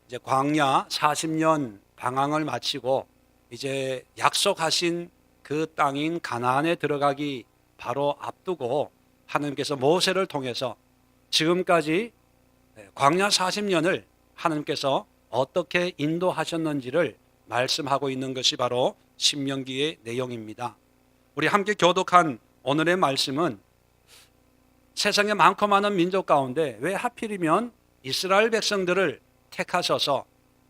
이제 광야 40년 방황을 마치고 이제 약속하신 그 땅인 가나안에 들어가기 바로 앞두고 하나님께서 모세를 통해서 지금까지 광야 40년을 하나님께서 어떻게 인도하셨는지를 말씀하고 있는 것이 바로 신명기의 내용입니다. 우리 함께 교독한 오늘의 말씀은 세상에 많고 많은 민족 가운데 왜 하필이면 이스라엘 백성들을 택하셔서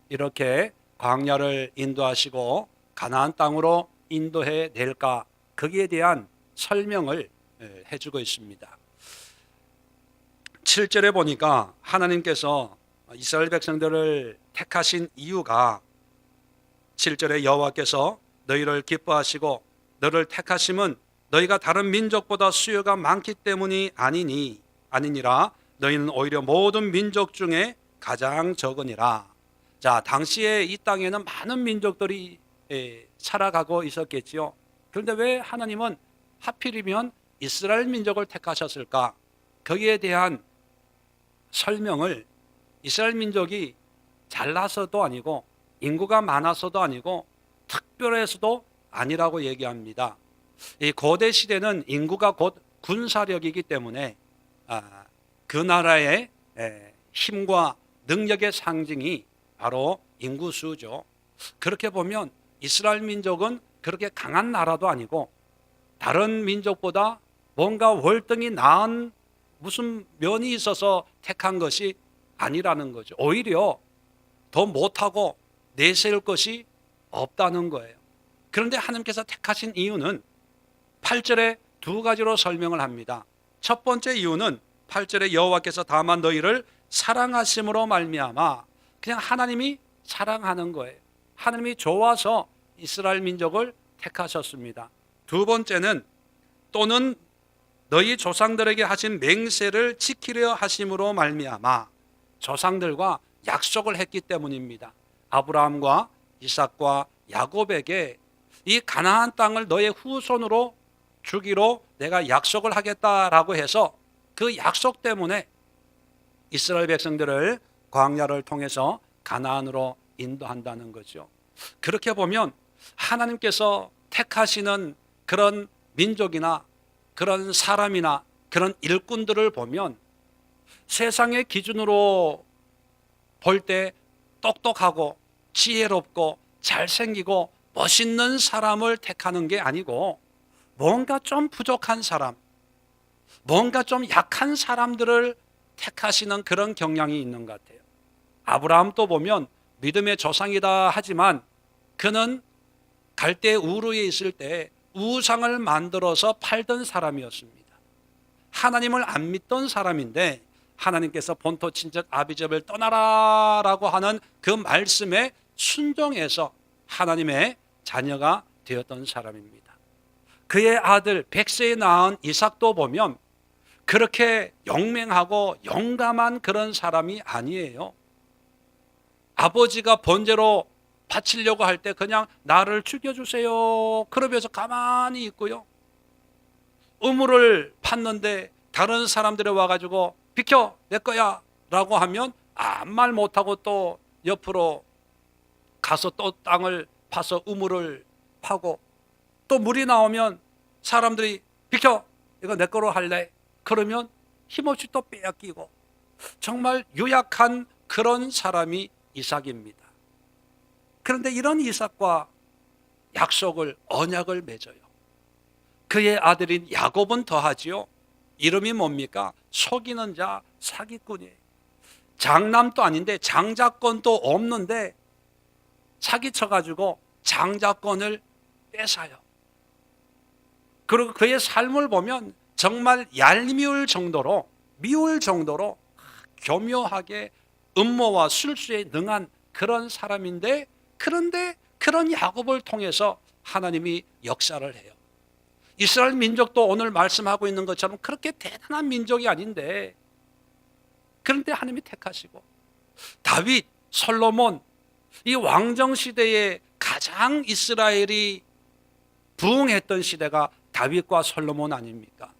이렇게 광야를 인도하시고 가나안 땅으로 인도해 낼까, 거기에 대한 설명을 해주고 있습니다. 7절에 보니까 하나님께서 이스라엘 백성들을 택하신 이유가 7절에 여호와께서 너희를 기뻐하시고 너를 택하심은 너희가 다른 민족보다 수요가 많기 때문이 아니니라. 너희는 오히려 모든 민족 중에 가장 적으니라. 자, 당시에 이 땅에는 많은 민족들이 살아가고 있었겠지요. 그런데 왜 하나님은 하필이면 이스라엘 민족을 택하셨을까? 거기에 대한 설명을 이스라엘 민족이 잘나서도 아니고 인구가 많아서도 아니고 특별해서도 아니라고 얘기합니다. 이 고대 시대는 인구가 곧 군사력이기 때문에 그 나라의 힘과 능력의 상징이 바로 인구수죠. 그렇게 보면 이스라엘 민족은 그렇게 강한 나라도 아니고 다른 민족보다 뭔가 월등히 나은 무슨 면이 있어서 택한 것이 아니라는 거죠. 오히려 더 못하고 내세울 것이 없다는 거예요. 그런데 하나님께서 택하신 이유는 8절에 두 가지로 설명을 합니다. 첫 번째 이유는 8절에 여호와께서 다만 너희를 사랑하심으로 말미암아, 그냥 하나님이 사랑하는 거예요. 하나님이 좋아서 이스라엘 민족을 택하셨습니다. 두 번째는 또는 너희 조상들에게 하신 맹세를 지키려 하심으로 말미암아, 조상들과 약속을 했기 때문입니다. 아브라함과 이삭과 야곱에게 이 가나안 땅을 너의 후손으로 주기로 내가 약속을 하겠다라고 해서 그 약속 때문에 이스라엘 백성들을 광야를 통해서 가나안으로 인도한다는 거죠. 그렇게 보면 하나님께서 택하시는 그런 민족이나 그런 사람이나 그런 일꾼들을 보면 세상의 기준으로 볼 때 똑똑하고 지혜롭고 잘생기고 멋있는 사람을 택하는 게 아니고 뭔가 좀 부족한 사람, 뭔가 좀 약한 사람들을 택하시는 그런 경향이 있는 것 같아요. 아브라함도 보면 믿음의 조상이다 하지만 그는 갈대 우르에 있을 때 우상을 만들어서 팔던 사람이었습니다. 하나님을 안 믿던 사람인데 하나님께서 본토 친척 아비집을 떠나라라고 하는 그 말씀에 순종해서 하나님의 자녀가 되었던 사람입니다. 그의 아들 100세에 낳은 이삭도 보면 그렇게 용맹하고 용감한 그런 사람이 아니에요. 아버지가 번제로 바치려고 할 때 그냥 나를 죽여주세요 그러면서 가만히 있고요. 우물을 팠는데 다른 사람들이 와가지고 비켜 내 거야 라고 하면 아무 말 못하고 또 옆으로 가서 또 땅을 파서 우물을 파고 또 물이 나오면 사람들이 비켜 이거 내 거로 할래 그러면 힘없이 또 빼앗기고 정말 유약한 그런 사람이 이삭입니다. 그런데 이런 이삭과 약속을 언약을 맺어요. 그의 아들인 야곱은 더하지요. 이름이 뭡니까? 속이는 자, 사기꾼이에요. 장남도 아닌데 장자권도 없는데 사기쳐가지고 장자권을 뺏어요. 그리고 그의 삶을 보면 정말 얄미울 정도로 미울 정도로 교묘하게 음모와 술수에 능한 그런 사람인데 그런데 그런 야곱을 통해서 하나님이 역사를 해요. 이스라엘 민족도 오늘 말씀하고 있는 것처럼 그렇게 대단한 민족이 아닌데 그런데 하나님이 택하시고 다윗, 솔로몬 이 왕정 시대에 가장 이스라엘이 부흥했던 시대가 다윗과 솔로몬 아닙니까?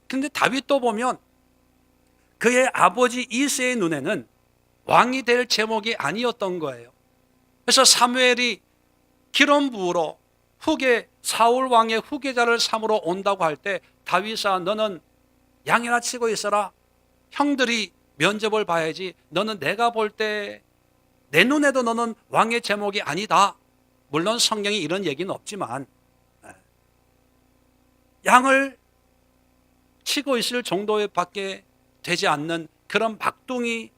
근데 다윗도 보면 그의 아버지 이새의 눈에는 왕이 될 제목이 아니었던 거예요. 그래서 사무엘이 기름 부으러 사울 왕의 후계자를 삼으러 온다고 할 때, 다윗아 너는 양이나 치고 있어라. 형들이 면접을 봐야지. 너는 내가 볼 때 내 눈에도 너는 왕의 제목이 아니다. 물론 성경에 이런 얘기는 없지만 양을 치고 있을 정도밖에 되지 않는 그런 막둥이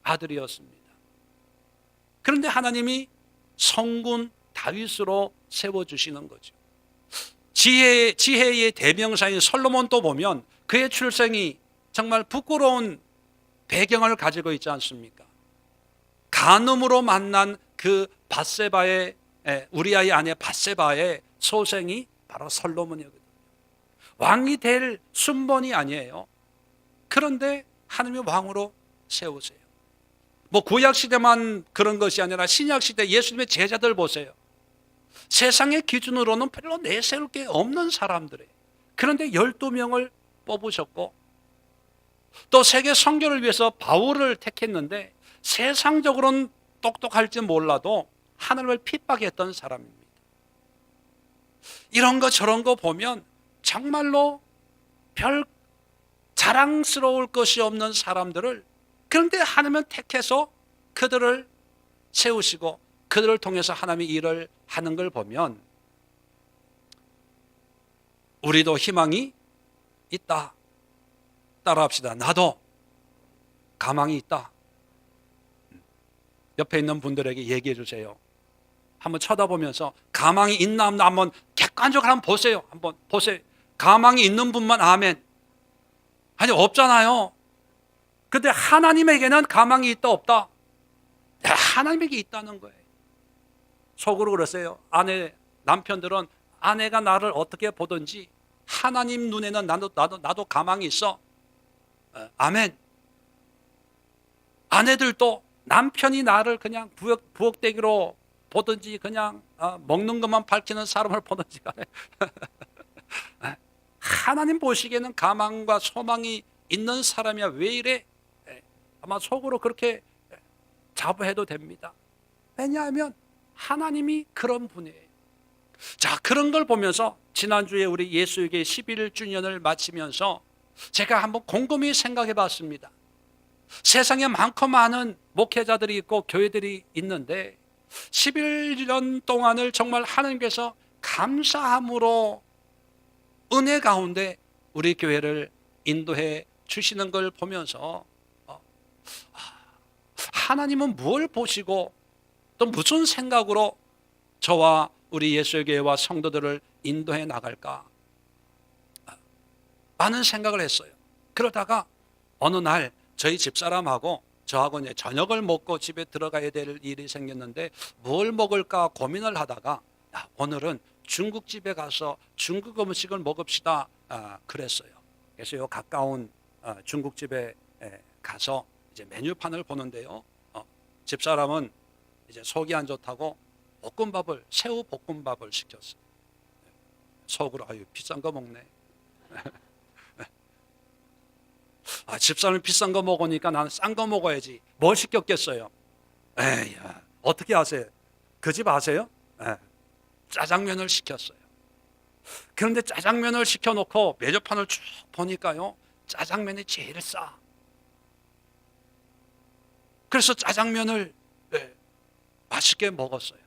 아들이었습니다. 그런데 하나님이 성군 다윗으로 세워주시는 거죠. 지혜의 대명사인 솔로몬도 보면 그의 출생이 정말 부끄러운 배경을 가지고 있지 않습니까? 간음으로 만난 그 우리아의 아내 밧세바의 소생이 바로 솔로몬이거든요. 왕이 될 순번이 아니에요. 그런데 하나님이 왕으로 세우세요. 구약 시대만 그런 것이 아니라 신약 시대 예수님의 제자들 보세요. 세상의 기준으로는 별로 내세울 게 없는 사람들이에요. 그런데 12명을 뽑으셨고, 또 세계 선교를 위해서 바울을 택했는데 세상적으로는 똑똑할지 몰라도 하나님을 핍박했던 사람입니다. 이런 거 저런 거 보면 정말로 별 자랑스러울 것이 없는 사람들을, 그런데 하나님은 택해서 그들을 세우시고 그들을 통해서 하나님이 일을 하는 걸 보면 우리도 희망이 있다. 따라합시다. 나도 가망이 있다. 옆에 있는 분들에게 얘기해 주세요. 한번 쳐다보면서 가망이 있나 없나 한번 객관적으로 한번 보세요. 한번 보세요. 가망이 있는 분만 아멘. 아니 없잖아요. 근데 하나님에게는 가망이 있다 없다? 하나님에게 있다는 거예요. 속으로 그러세요. 남편들은 아내가 나를 어떻게 보든지 하나님 눈에는 나도 가망이 있어. 아멘. 아내들도 남편이 나를 그냥 부엌대기로 보든지 그냥 먹는 것만 밝히는 사람을 보든지 간에 하나님 보시기에는 가망과 소망이 있는 사람이야 왜 이래? 아마 속으로 그렇게 자부해도 됩니다. 왜냐하면 하나님이 그런 분이에요. 자, 그런 걸 보면서 지난주에 우리 예수에게 11주년을 마치면서 제가 한번 곰곰이 생각해 봤습니다. 세상에 많고 많은 목회자들이 있고 교회들이 있는데 11년 동안을 정말 하나님께서 감사함으로 은혜 가운데 우리 교회를 인도해 주시는 걸 보면서 하나님은 뭘 보시고 또 무슨 생각으로 저와 우리 예수의 교회와 성도들을 인도해 나갈까 많은 생각을 했어요. 그러다가 어느 날 저희 집사람하고 저하고 이제 저녁을 먹고 집에 들어가야 될 일이 생겼는데 뭘 먹을까 고민을 하다가 오늘은 중국집에 가서 중국 음식을 먹읍시다 그랬어요. 그래서 요 가까운 중국집에 가서 이제 메뉴판을 보는데요. 집사람은 이제 속이 안 좋다고 새우 볶음밥을 시켰어요. 속으로 비싼 거 먹네. 집사람이 비싼 거 먹으니까 나는 싼 거 먹어야지. 뭘 시켰겠어요? 어떻게 아세요? 그 집 아세요? 짜장면을 시켰어요. 그런데 짜장면을 시켜놓고 메뉴판을 쭉 보니까요, 짜장면이 제일 싸. 그래서 짜장면을 맛있게 먹었어요.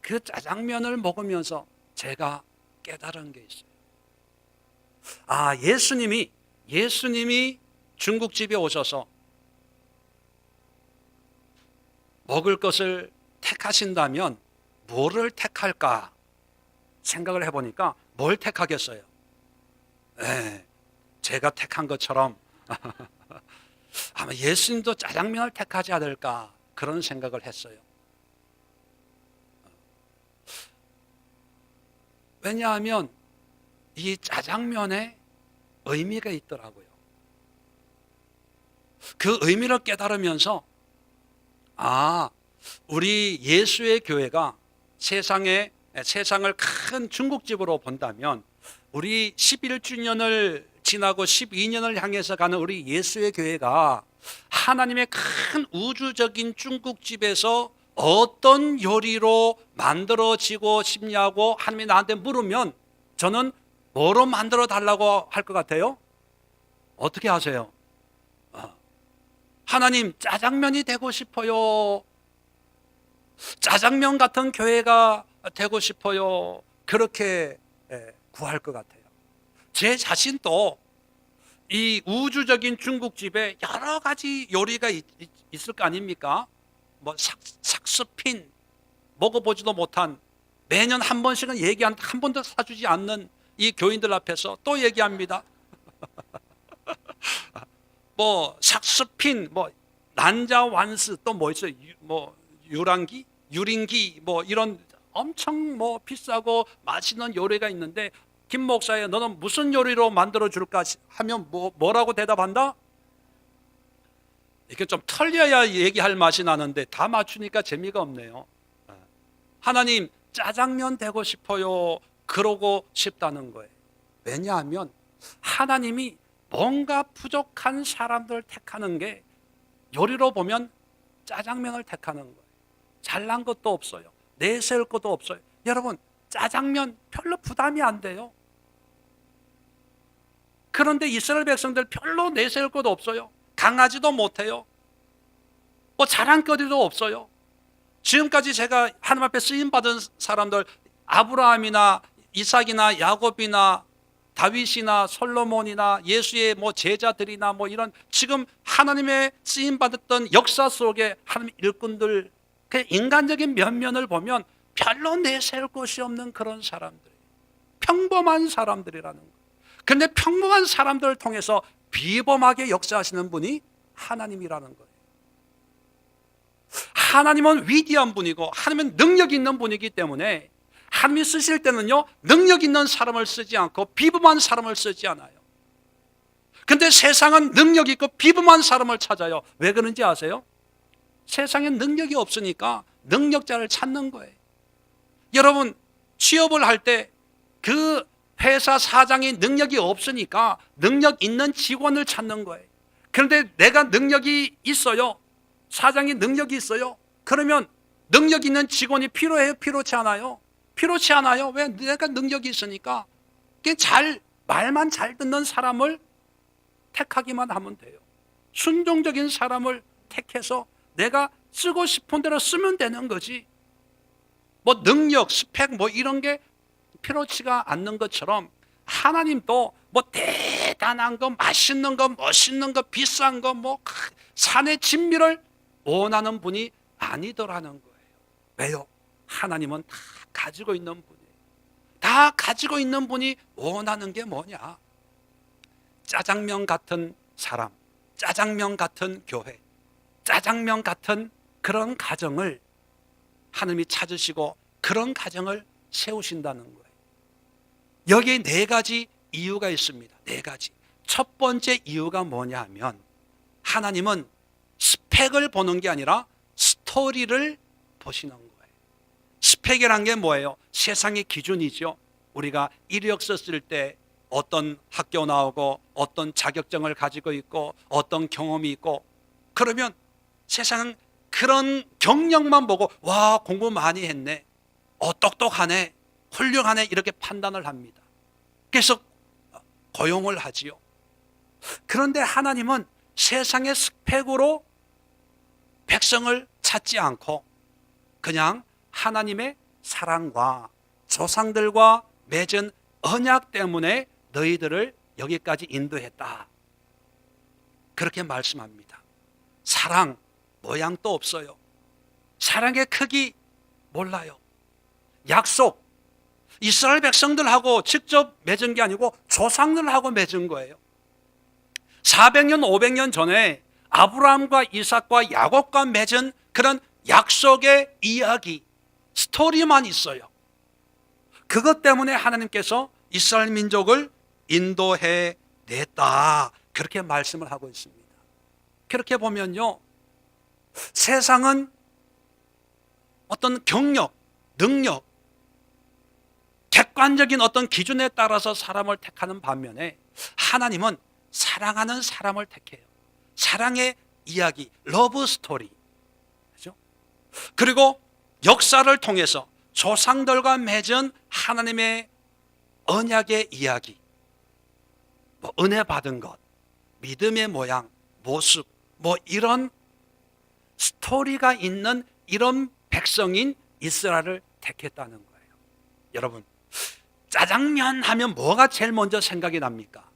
그 짜장면을 먹으면서 제가 깨달은 게 있어요. 예수님이 중국집에 오셔서 먹을 것을 택하신다면 뭐를 택할까 생각을 해보니까 뭘 택하겠어요? 제가 택한 것처럼 아마 예수님도 짜장면을 택하지 않을까 그런 생각을 했어요. 왜냐하면 이 짜장면에 의미가 있더라고요. 그 의미를 깨달으면서 우리 예수의 교회가 세상을 큰 중국집으로 본다면 우리 11주년을 지나고 12년을 향해서 가는 우리 예수의 교회가 하나님의 큰 우주적인 중국집에서 어떤 요리로 만들어지고 싶냐고 하나님이 나한테 물으면 저는 뭐로 만들어 달라고 할 것 같아요? 어떻게 하세요? 하나님, 짜장면이 되고 싶어요. 짜장면 같은 교회가 되고 싶어요. 그렇게 구할 것 같아요. 제 자신도 이 우주적인 중국집에 여러 가지 요리가 있을 거 아닙니까? 뭐 삭스핀 먹어보지도 못한, 매년 한 번씩은 얘기한, 한 번도 사주지 않는 이 교인들 앞에서 또 얘기합니다. 뭐 삭스핀, 뭐 난자완스, 또 뭐 있어요? 뭐 유린기 뭐 이런 엄청 뭐 비싸고 맛있는 요리가 있는데, 김 목사야, 너는 무슨 요리로 만들어 줄까 하면 뭐라고 대답한다? 이렇게 좀 털려야 얘기할 맛이 나는데 다 맞추니까 재미가 없네요. 하나님, 짜장면 되고 싶어요. 그러고 싶다는 거예요. 왜냐하면 하나님이 뭔가 부족한 사람들을 택하는 게, 요리로 보면 짜장면을 택하는 거예요. 잘난 것도 없어요. 내세울 것도 없어요. 여러분, 짜장면 별로 부담이 안 돼요. 그런데 이스라엘 백성들 별로 내세울 것도 없어요. 강하지도 못해요. 뭐 자랑거리도 없어요. 지금까지 제가 하나님 앞에 쓰임받은 사람들, 아브라함이나 이삭이나 야곱이나 다윗이나 솔로몬이나 예수의 뭐 제자들이나 뭐 이런 지금 하나님의 쓰임받았던 역사 속에 하나님 일꾼들, 그 인간적인 면면을 보면 별로 내세울 것이 없는 그런 사람들, 평범한 사람들이라는 거예요. 그런데 평범한 사람들을 통해서 비범하게 역사하시는 분이 하나님이라는 거예요. 하나님은 위대한 분이고 하나님은 능력 있는 분이기 때문에 하나님이 쓰실 때는요, 능력 있는 사람을 쓰지 않고 비범한 사람을 쓰지 않아요. 근데 세상은 능력 있고 비범한 사람을 찾아요. 왜 그런지 아세요? 세상에 능력이 없으니까 능력자를 찾는 거예요. 여러분, 취업을 할 때 그 회사 사장이 능력이 없으니까 능력 있는 직원을 찾는 거예요. 그런데 내가 능력이 있어요. 사장이 능력이 있어요. 그러면 능력 있는 직원이 필요해요? 필요치 않아요? 필요치 않아요. 왜? 내가 능력이 있으니까. 말만 잘 듣는 사람을 택하기만 하면 돼요. 순종적인 사람을 택해서 내가 쓰고 싶은 대로 쓰면 되는 거지. 뭐 능력, 스펙 뭐 이런 게 필요치가 않는 것처럼 하나님도 뭐 대단한 거, 맛있는 거, 멋있는 거, 비싼 거, 뭐 산의 진미를 원하는 분이 아니더라는 거예요. 왜요? 하나님은 다 가지고 있는 분이에요. 다 가지고 있는 분이 원하는 게 뭐냐? 짜장면 같은 사람, 짜장면 같은 교회, 짜장면 같은 그런 가정을 하나님이 찾으시고 그런 가정을 세우신다는 거예요. 여기에 네 가지 이유가 있습니다. 네 가지. 첫 번째 이유가 뭐냐 하면, 하나님은 스펙을 보는 게 아니라 스토리를 보시는 거예요. 스펙이란 게 뭐예요? 세상의 기준이죠. 우리가 이력 썼을 때 어떤 학교 나오고 어떤 자격증을 가지고 있고 어떤 경험이 있고, 그러면 세상은 그런 경력만 보고 와, 공부 많이 했네, 똑똑하네, 훌륭하네, 이렇게 판단을 합니다. 그래서 고용을 하지요. 그런데 하나님은 세상의 스펙으로 백성을 찾지 않고 그냥 하나님의 사랑과 조상들과 맺은 언약 때문에 너희들을 여기까지 인도했다, 그렇게 말씀합니다. 사랑 모양도 없어요. 사랑의 크기 몰라요. 약속, 이스라엘 백성들하고 직접 맺은 게 아니고 조상들하고 맺은 거예요. 400년 500년 전에 아브라함과 이삭과 야곱과 맺은 그런 약속의 이야기, 스토리만 있어요. 그것 때문에 하나님께서 이스라엘 민족을 인도해 냈다, 그렇게 말씀을 하고 있습니다. 그렇게 보면요, 세상은 어떤 경력, 능력, 객관적인 어떤 기준에 따라서 사람을 택하는 반면에 하나님은 사랑하는 사람을 택해요. 사랑의 이야기, 러브 스토리. 그렇죠? 그리고 역사를 통해서 조상들과 맺은 하나님의 언약의 이야기, 뭐 은혜 받은 것, 믿음의 모양, 모습, 뭐 이런 스토리가 있는 이런 백성인 이스라엘을 택했다는 거예요. 여러분, 짜장면 하면 뭐가 제일 먼저 생각이 납니까?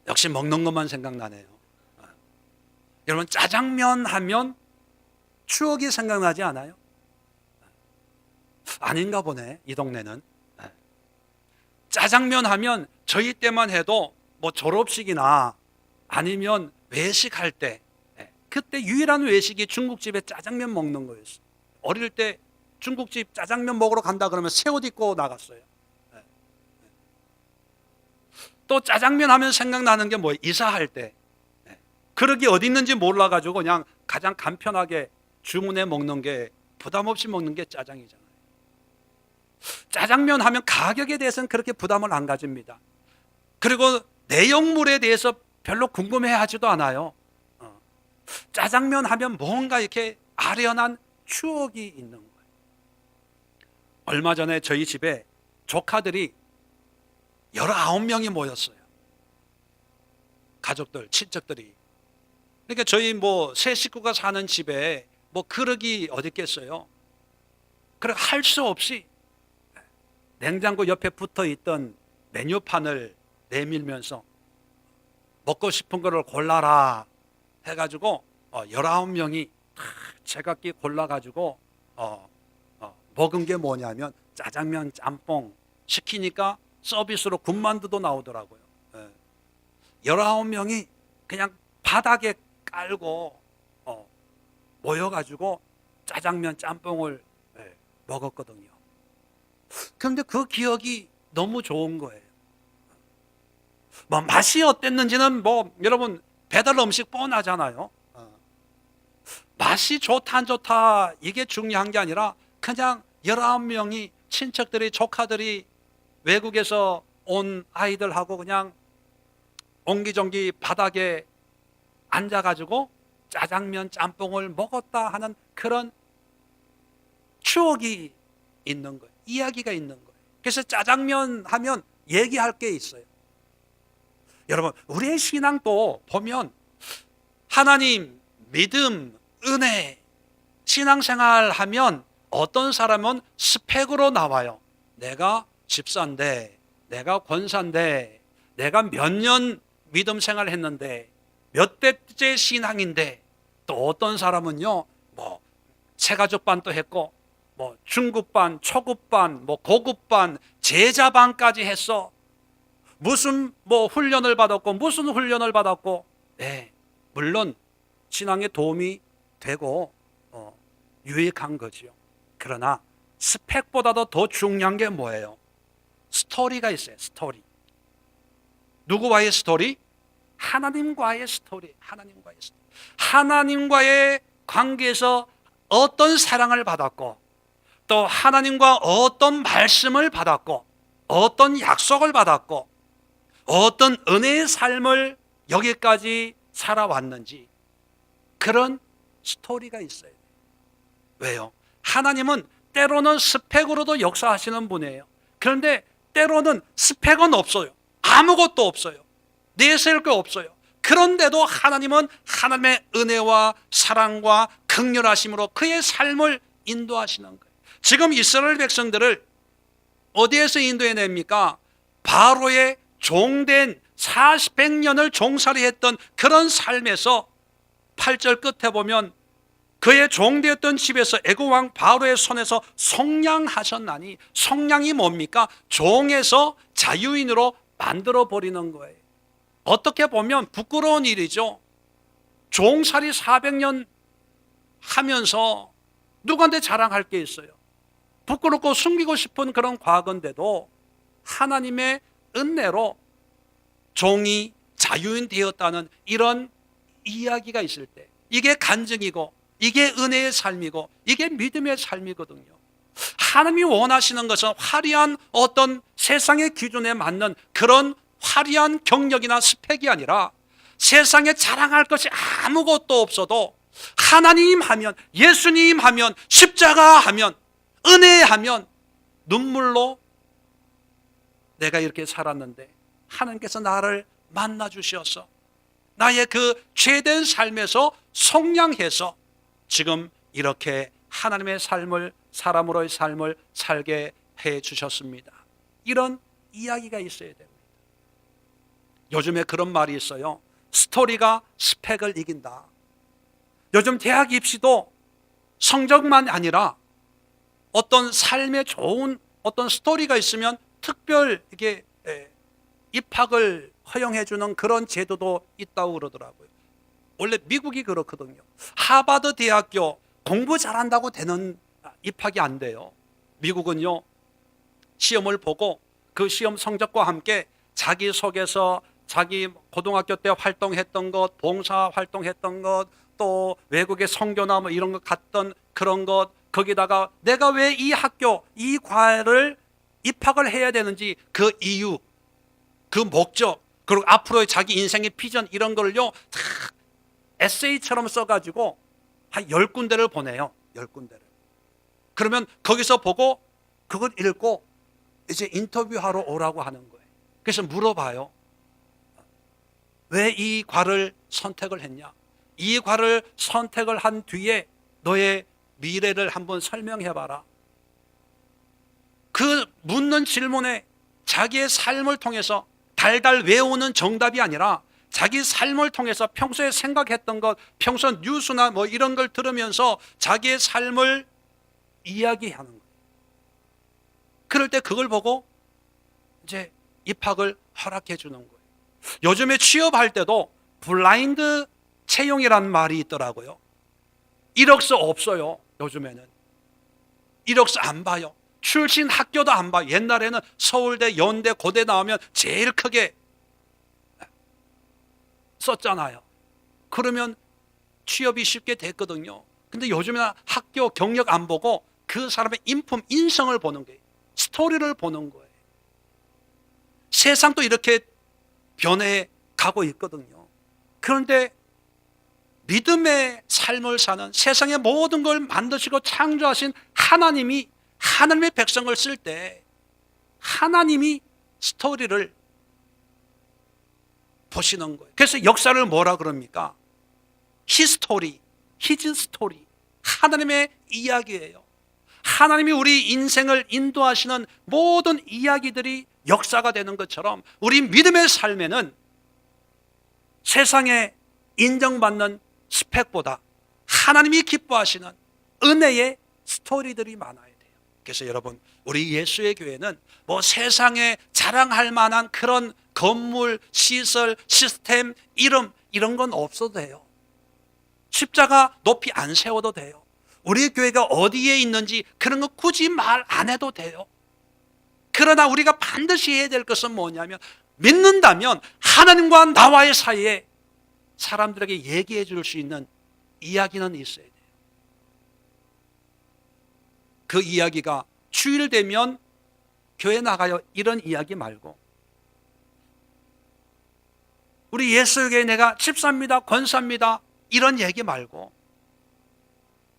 역시 먹는 것만 생각나네요. 여러분, 짜장면 하면 추억이 생각나지 않아요? 아닌가 보네, 이 동네는. 짜장면 하면 저희 때만 해도 뭐 졸업식이나 아니면 외식할 때, 그때 유일한 외식이 중국집에 짜장면 먹는 거였어요. 어릴 때 중국집 짜장면 먹으러 간다 그러면 새 옷 입고 나갔어요. 또 짜장면 하면 생각나는 게 뭐예요? 이사할 때 그릇이 어디 있는지 몰라가지고 그냥 가장 간편하게 주문해 먹는 게, 부담 없이 먹는 게 짜장이잖아요. 짜장면 하면 가격에 대해서는 그렇게 부담을 안 가집니다. 그리고 내용물에 대해서 별로 궁금해하지도 않아요. 짜장면 하면 뭔가 이렇게 아련한 추억이 있는 거예요. 얼마 전에 저희 집에 조카들이 19명이 모였어요. 가족들, 친척들이. 그러니까 저희 뭐 세 식구가 사는 집에 뭐 그릇이 어디 있겠어요. 그래 할 수 없이 냉장고 옆에 붙어 있던 메뉴판을 내밀면서 먹고 싶은 거를 골라라 해가지고 19명이 제각기 골라가지고 먹은 게 뭐냐면 짜장면, 짬뽕 시키니까 서비스로 군만두도 나오더라고요. 19명이 그냥 바닥에 깔고 모여가지고 짜장면, 짬뽕을 먹었거든요. 그런데 그 기억이 너무 좋은 거예요. 뭐 맛이 어땠는지는 뭐 여러분 배달 음식 뻔하잖아요. 맛이 좋다 안 좋다 이게 중요한 게 아니라 그냥 19명이 친척들이, 조카들이 외국에서 온 아이들하고 그냥 옹기종기 바닥에 앉아가지고 짜장면, 짬뽕을 먹었다 하는 그런 추억이 있는 거예요. 이야기가 있는 거예요. 그래서 짜장면 하면 얘기할 게 있어요. 여러분, 우리의 신앙도 보면 하나님, 믿음, 은혜, 신앙생활 하면 어떤 사람은 스펙으로 나와요. 내가 집사인데, 내가 권사인데, 내가 몇 년 믿음 생활 했는데, 몇 대째 신앙인데, 또 어떤 사람은요, 뭐 새가족반도 했고, 뭐 중급반, 초급반, 뭐 고급반, 제자반까지 했어. 무슨 뭐 훈련을 받았고, 무슨 훈련을 받았고, 네, 물론 신앙에 도움이 되고 유익한 거지요. 그러나 스펙보다도 더 중요한 게 뭐예요? 스토리가 있어요. 스토리. 누구와의 스토리? 하나님과의 스토리. 하나님과의 스토리. 하나님과의 관계에서 어떤 사랑을 받았고, 또 하나님과 어떤 말씀을 받았고, 어떤 약속을 받았고, 어떤 은혜의 삶을 여기까지 살아왔는지, 그런 스토리가 있어요. 왜요? 하나님은 때로는 스펙으로도 역사하시는 분이에요. 그런데 때로는 스펙은 없어요. 아무것도 없어요. 내세울 게 없어요. 그런데도 하나님은 하나님의 은혜와 사랑과 긍휼하심으로 그의 삶을 인도하시는 거예요. 지금 이스라엘 백성들을 어디에서 인도해냅니까? 바로의 종된 100년을 종살이 했던 그런 삶에서 8절 끝에 보면 그의 종되었던 집에서 애국왕 바로의 손에서 속량하셨나니, 속량이 뭡니까? 종에서 자유인으로 만들어 버리는 거예요. 어떻게 보면 부끄러운 일이죠. 종살이 400년 하면서 누구한테 자랑할 게 있어요? 부끄럽고 숨기고 싶은 그런 과거인데도 하나님의 은혜로 종이 자유인 되었다는 이런 이야기가 있을 때, 이게 간증이고, 이게 은혜의 삶이고, 이게 믿음의 삶이거든요. 하나님이 원하시는 것은 화려한 어떤 세상의 기준에 맞는 그런 화려한 경력이나 스펙이 아니라 세상에 자랑할 것이 아무것도 없어도 하나님 하면, 예수님 하면, 십자가 하면, 은혜 하면 눈물로 내가 이렇게 살았는데 하나님께서 나를 만나 주셔서 나의 그 죄된 삶에서 속량해서 지금 이렇게 하나님의 삶을, 사람으로의 삶을 살게 해 주셨습니다. 이런 이야기가 있어야 됩니다. 요즘에 그런 말이 있어요. 스토리가 스펙을 이긴다. 요즘 대학 입시도 성적만 아니라 어떤 삶에 좋은 어떤 스토리가 있으면 특별 이게 입학을 허용해 주는 그런 제도도 있다고 그러더라고요. 원래 미국이 그렇거든요. 하버드 대학교 공부 잘한다고 되는 입학이 안 돼요. 미국은요, 시험을 보고 그 시험 성적과 함께 자기소개서, 자기 고등학교 때 활동했던 것, 봉사 활동했던 것, 또 외국의 선교나 뭐 이런 것 갔던 그런 것, 거기다가 내가 왜 이 학교, 이 과를 입학을 해야 되는지 그 이유, 그 목적, 그리고 앞으로의 자기 인생의 비전 이런 걸요 다 에세이처럼 써가지고 한 10군데를 보내요. 10군데를. 그러면 거기서 보고 그걸 읽고 이제 인터뷰하러 오라고 하는 거예요. 그래서 물어봐요. 왜 이 과를 선택을 했냐? 이 과를 선택을 한 뒤에 너의 미래를 한번 설명해봐라. 그 묻는 질문에 자기의 삶을 통해서 달달 외우는 정답이 아니라 자기 삶을 통해서 평소에 생각했던 것, 평소 뉴스나 뭐 이런 걸 들으면서 자기의 삶을 이야기하는 거예요. 그럴 때 그걸 보고 이제 입학을 허락해 주는 거예요. 요즘에 취업할 때도 블라인드 채용이라는 말이 있더라고요. 이력서 없어요. 요즘에는 이력서 안 봐요. 출신 학교도 안 봐요. 옛날에는 서울대, 연대, 고대 나오면 제일 크게 썼잖아요. 그러면 취업이 쉽게 됐거든요. 근데 요즘에는 학교 경력 안 보고 그 사람의 인품, 인성을 보는 거예요. 스토리를 보는 거예요. 세상도 이렇게 변해 가고 있거든요. 그런데 믿음의 삶을 사는, 세상의 모든 걸 만드시고 창조하신 하나님이 하나님의 백성을 쓸 때 하나님이 스토리를 보시는 거예요. 그래서 역사를 뭐라 그럽니까? 히스토리, 히즈 스토리. 하나님의 이야기예요. 하나님이 우리 인생을 인도하시는 모든 이야기들이 역사가 되는 것처럼 우리 믿음의 삶에는 세상에 인정받는 스펙보다 하나님이 기뻐하시는 은혜의 스토리들이 많아야 돼요. 그래서 여러분, 우리 예수의 교회는 뭐 세상에 자랑할 만한 그런 건물, 시설, 시스템, 이름 이런 건 없어도 돼요. 십자가 높이 안 세워도 돼요. 우리 교회가 어디에 있는지 그런 거 굳이 말 안 해도 돼요. 그러나 우리가 반드시 해야 될 것은 뭐냐면, 믿는다면 하나님과 나와의 사이에 사람들에게 얘기해 줄 수 있는 이야기는 있어야 돼요. 그 이야기가 주일 되면 교회 나가요 이런 이야기 말고, 우리 예수교회 내가 집사입니다, 권사입니다 이런 얘기 말고,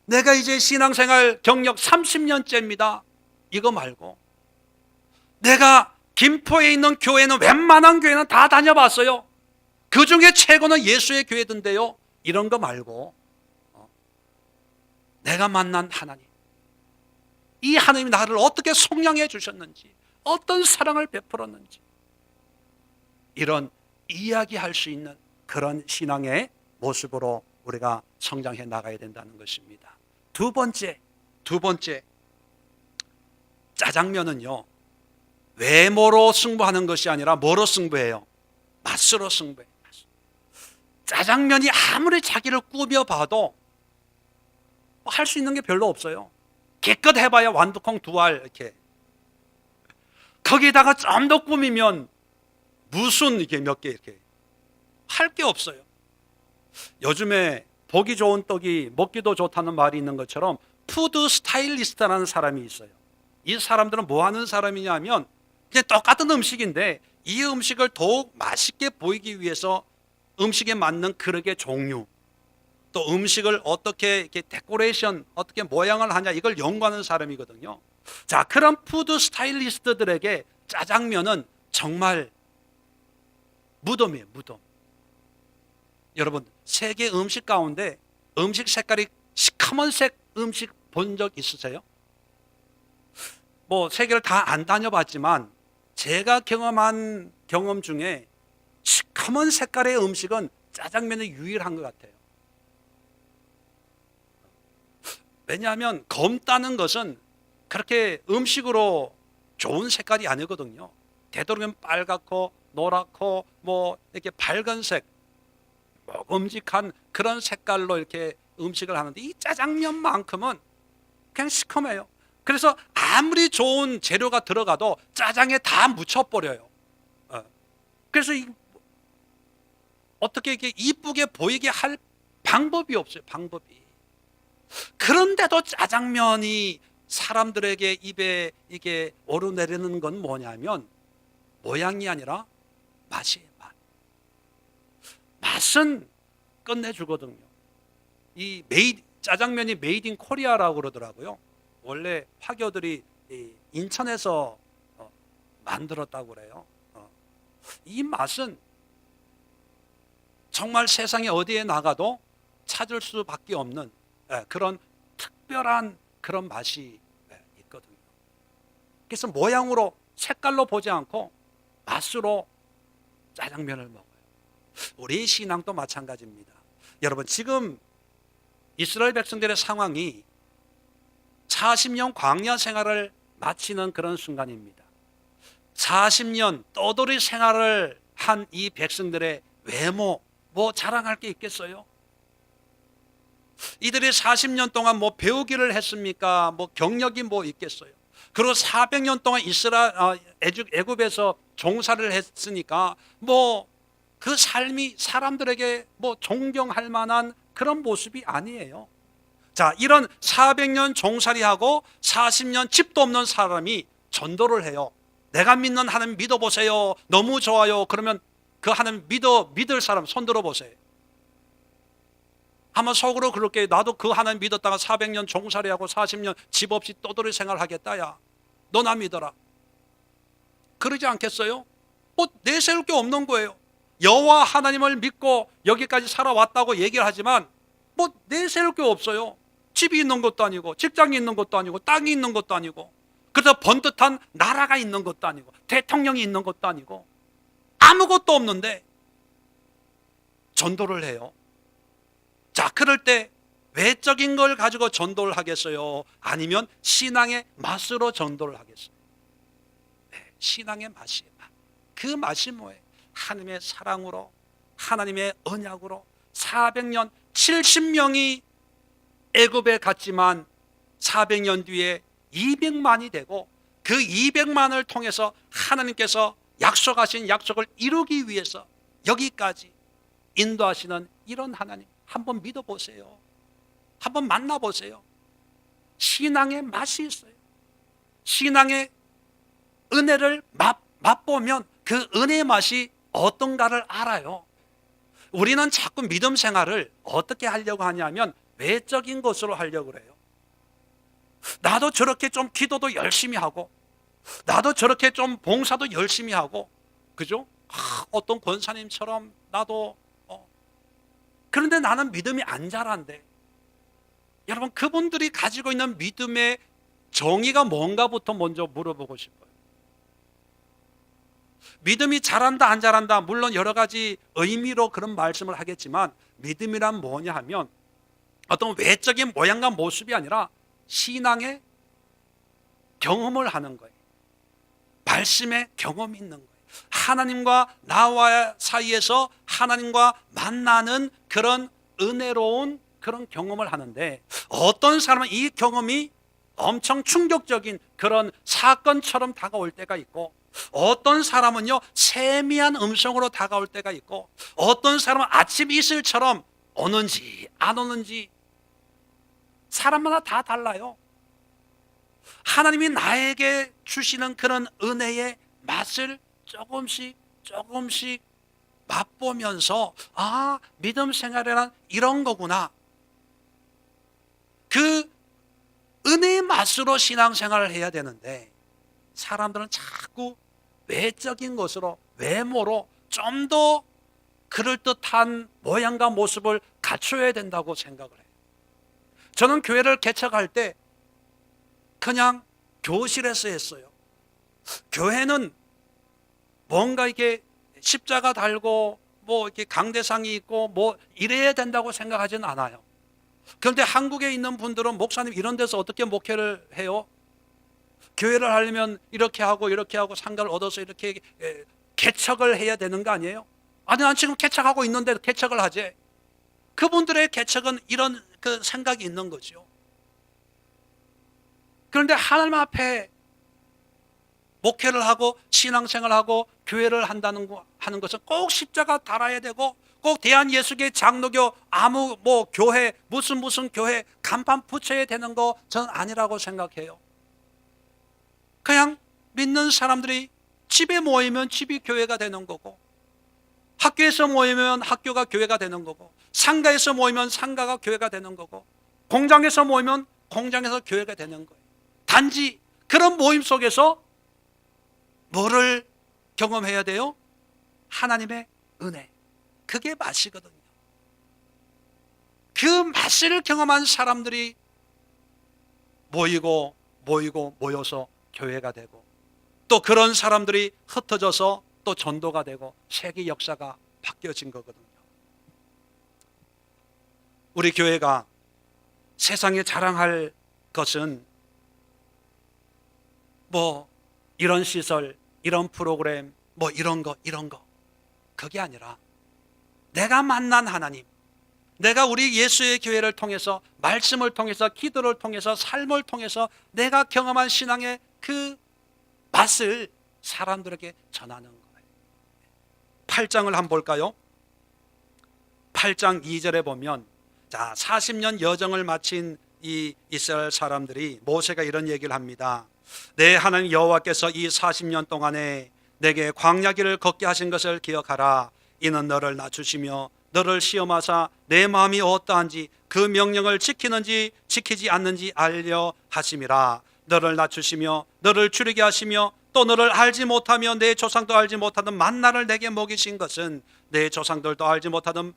내가 이제 신앙생활 경력 30년째입니다 이거 말고, 내가 김포에 있는 교회는 웬만한 교회는 다 다녀봤어요. 그 중에 최고는 예수의 교회던데요. 이런 거 말고, 내가 만난 하나님, 이 하나님이 나를 어떻게 속량해 주셨는지, 어떤 사랑을 베풀었는지, 이런 이야기할 수 있는 그런 신앙의 모습으로 우리가 성장해 나가야 된다는 것입니다. 두 번째, 짜장면은요, 외모로 승부하는 것이 아니라 뭐로 승부해요? 맛으로 승부해요. 짜장면이 아무리 자기를 꾸며봐도 할 수 있는 게 별로 없어요. 기껏 해봐야 완두콩 2알 이렇게. 거기다가 좀 더 꾸미면 무슨 이렇게 몇 개 이렇게 할 게 없어요. 요즘에 보기 좋은 떡이 먹기도 좋다는 말이 있는 것처럼 푸드 스타일리스트라는 사람이 있어요. 이 사람들은 뭐 하는 사람이냐면 그냥 똑같은 음식인데 이 음식을 더욱 맛있게 보이기 위해서 음식에 맞는 그릇의 종류, 또 음식을 어떻게 이렇게 데코레이션, 어떻게 모양을 하냐, 이걸 연구하는 사람이거든요. 자, 그런 푸드 스타일리스트들에게 짜장면은 정말 무덤이에요, 무덤. 여러분, 세계 음식 가운데 음식 색깔이 시커먼색 음식 본 적 있으세요? 뭐 세계를 다 안 다녀봤지만 제가 경험한 경험 중에 시커먼 색깔의 음식은 짜장면이 유일한 것 같아요. 왜냐하면 검다는 것은 그렇게 음식으로 좋은 색깔이 아니거든요. 되도록이면 빨갛고 노랗고 뭐 이렇게 밝은색, 먹음직한 그런 색깔로 이렇게 음식을 하는데, 이 짜장면만큼은 그냥 시커매요. 그래서 아무리 좋은 재료가 들어가도 짜장에 다 묻혀버려요. 그래서 어떻게 이렇게 이쁘게 보이게 할 방법이 없어요, 방법이. 그런데도 짜장면이 사람들에게 입에 이게 오르내리는 건 뭐냐면 모양이 아니라 맛이에요, 맛. 맛은 끝내주거든요. 짜장면이 메이드 인 코리아라고 그러더라고요. 원래 화교들이 인천에서 만들었다고 그래요. 이 맛은 정말 세상에 어디에 나가도 찾을 수밖에 없는 그런 특별한 그런 맛이 있거든요. 그래서 모양으로, 색깔로 보지 않고 맛으로 짜장면을 먹어요. 우리 신앙도 마찬가지입니다. 여러분, 지금 이스라엘 백성들의 상황이 40년 광야 생활을 마치는 그런 순간입니다. 40년 떠돌이 생활을 한 이 백성들의 외모, 뭐 자랑할 게 있겠어요? 이들이 40년 동안 뭐 배우기를 했습니까? 뭐 경력이 뭐 있겠어요? 그리고 400년 동안 애굽에서 종사를 했으니까 뭐 그 삶이 사람들에게 뭐 존경할 만한 그런 모습이 아니에요. 자, 이런 400년 종살이하고 40년 집도 없는 사람이 전도를 해요. 내가 믿는 하나님 믿어보세요. 너무 좋아요. 그러면 그 하나님 믿을 사람 손 들어보세요. 아마 속으로 그렇게, 나도 그 하나님 믿었다가 400년 종살이하고 40년 집 없이 떠돌이 생활하겠다. 야, 너 나 믿어라. 그러지 않겠어요? 뭐 내세울 게 없는 거예요. 여호와 하나님을 믿고 여기까지 살아왔다고 얘기를 하지만 뭐 내세울 게 없어요. 집이 있는 것도 아니고, 직장이 있는 것도 아니고, 땅이 있는 것도 아니고, 그래서 번듯한 나라가 있는 것도 아니고, 대통령이 있는 것도 아니고, 아무것도 없는데 전도를 해요. 자, 그럴 때 외적인 걸 가지고 전도를 하겠어요? 아니면 신앙의 맛으로 전도를 하겠어요? 네, 신앙의 맛이에요. 그 맛이 뭐예요? 하나님의 사랑으로, 하나님의 언약으로 400년, 70명이 애굽에 갔지만 400년 뒤에 200만이 되고, 그 200만을 통해서 하나님께서 약속하신 약속을 이루기 위해서 여기까지 인도하시는 이런 하나님, 한번 믿어보세요. 한번 만나보세요. 신앙의 맛이 있어요. 신앙의 은혜를 맛보면 그 은혜의 맛이 어떤가를 알아요. 우리는 자꾸 믿음 생활을 어떻게 하려고 하냐면 외적인 것으로 하려고 그래요. 나도 저렇게 좀 기도도 열심히 하고, 나도 저렇게 좀 봉사도 열심히 하고, 그죠? 어떤 권사님처럼 나도 그런데 나는 믿음이 안 자란대. 여러분, 그분들이 가지고 있는 믿음의 정의가 뭔가부터 먼저 물어보고 싶어요. 믿음이 자란다 안 자란다, 물론 여러 가지 의미로 그런 말씀을 하겠지만, 믿음이란 뭐냐 하면 어떤 외적인 모양과 모습이 아니라 신앙의 경험을 하는 거예요. 말씀의 경험이 있는 거예요. 하나님과 나와 사이에서 하나님과 만나는 그런 은혜로운 그런 경험을 하는데, 어떤 사람은 이 경험이 엄청 충격적인 그런 사건처럼 다가올 때가 있고, 어떤 사람은요 세미한 음성으로 다가올 때가 있고, 어떤 사람은 아침 이슬처럼 오는지 안 오는지, 사람마다 다 달라요. 하나님이 나에게 주시는 그런 은혜의 맛을 조금씩 맛보면서 믿음 생활이란 이런 거구나. 그 은혜의 맛으로 신앙생활을 해야 되는데 사람들은 자꾸 외적인 것으로, 외모로 좀 더 그럴듯한 모양과 모습을 갖춰야 된다고 생각을 해요. 저는 교회를 개척할 때 그냥 교실에서 했어요. 교회는 뭔가 이게 십자가 달고 뭐 이렇게 강대상이 있고 뭐 이래야 된다고 생각하지는 않아요. 그런데 한국에 있는 분들은 목사님 이런 데서 어떻게 목회를 해요? 교회를 하려면 이렇게 하고 상가를 얻어서 이렇게 개척을 해야 되는 거 아니에요? 아니, 난 지금 개척하고 있는데 개척을 하지. 그분들의 개척은 이런 그 생각이 있는 거죠. 그런데 하나님 앞에 목회를 하고 신앙생활하고 교회를 하는 것은 꼭 십자가 달아야 되고 꼭 대한예수교회 장로교 아무 뭐 교회 무슨 교회 간판 붙여야 되는 거 저는 아니라고 생각해요. 그냥 믿는 사람들이 집에 모이면 집이 교회가 되는 거고, 학교에서 모이면 학교가 교회가 되는 거고, 상가에서 모이면 상가가 교회가 되는 거고, 공장에서 모이면 공장에서 교회가 되는 거예요. 단지 그런 모임 속에서 뭐를 경험해야 돼요? 하나님의 은혜. 그게 맛이거든요. 그 맛을 경험한 사람들이 모여서 교회가 되고, 또 그런 사람들이 흩어져서 또 전도가 되고 세계 역사가 바뀌어진 거거든요. 우리 교회가 세상에 자랑할 것은 뭐 이런 시설, 이런 프로그램, 뭐 이런 거 그게 아니라 내가 만난 하나님, 내가 우리 예수의 교회를 통해서, 말씀을 통해서, 기도를 통해서, 삶을 통해서 내가 경험한 신앙의 그 맛을 사람들에게 전하는 거예요. 8장을 한번 볼까요? 8장 2절에 보면, 자, 40년 여정을 마친 이 이스라엘 사람들이, 모세가 이런 얘기를 합니다. 내 하나님 여호와께서 이 40년 동안에 내게 광야길을 걷게 하신 것을 기억하라. 이는 너를 낮추시며 너를 시험하사 내 마음이 어떠한지 그 명령을 지키는지 지키지 않는지 알려 하심이라. 너를 낮추시며 너를 줄이게 하시며 또 너를 알지 못하며 내 조상도 알지 못하던 만나를 내게 먹이신 것은 내 조상들도 알지 못하던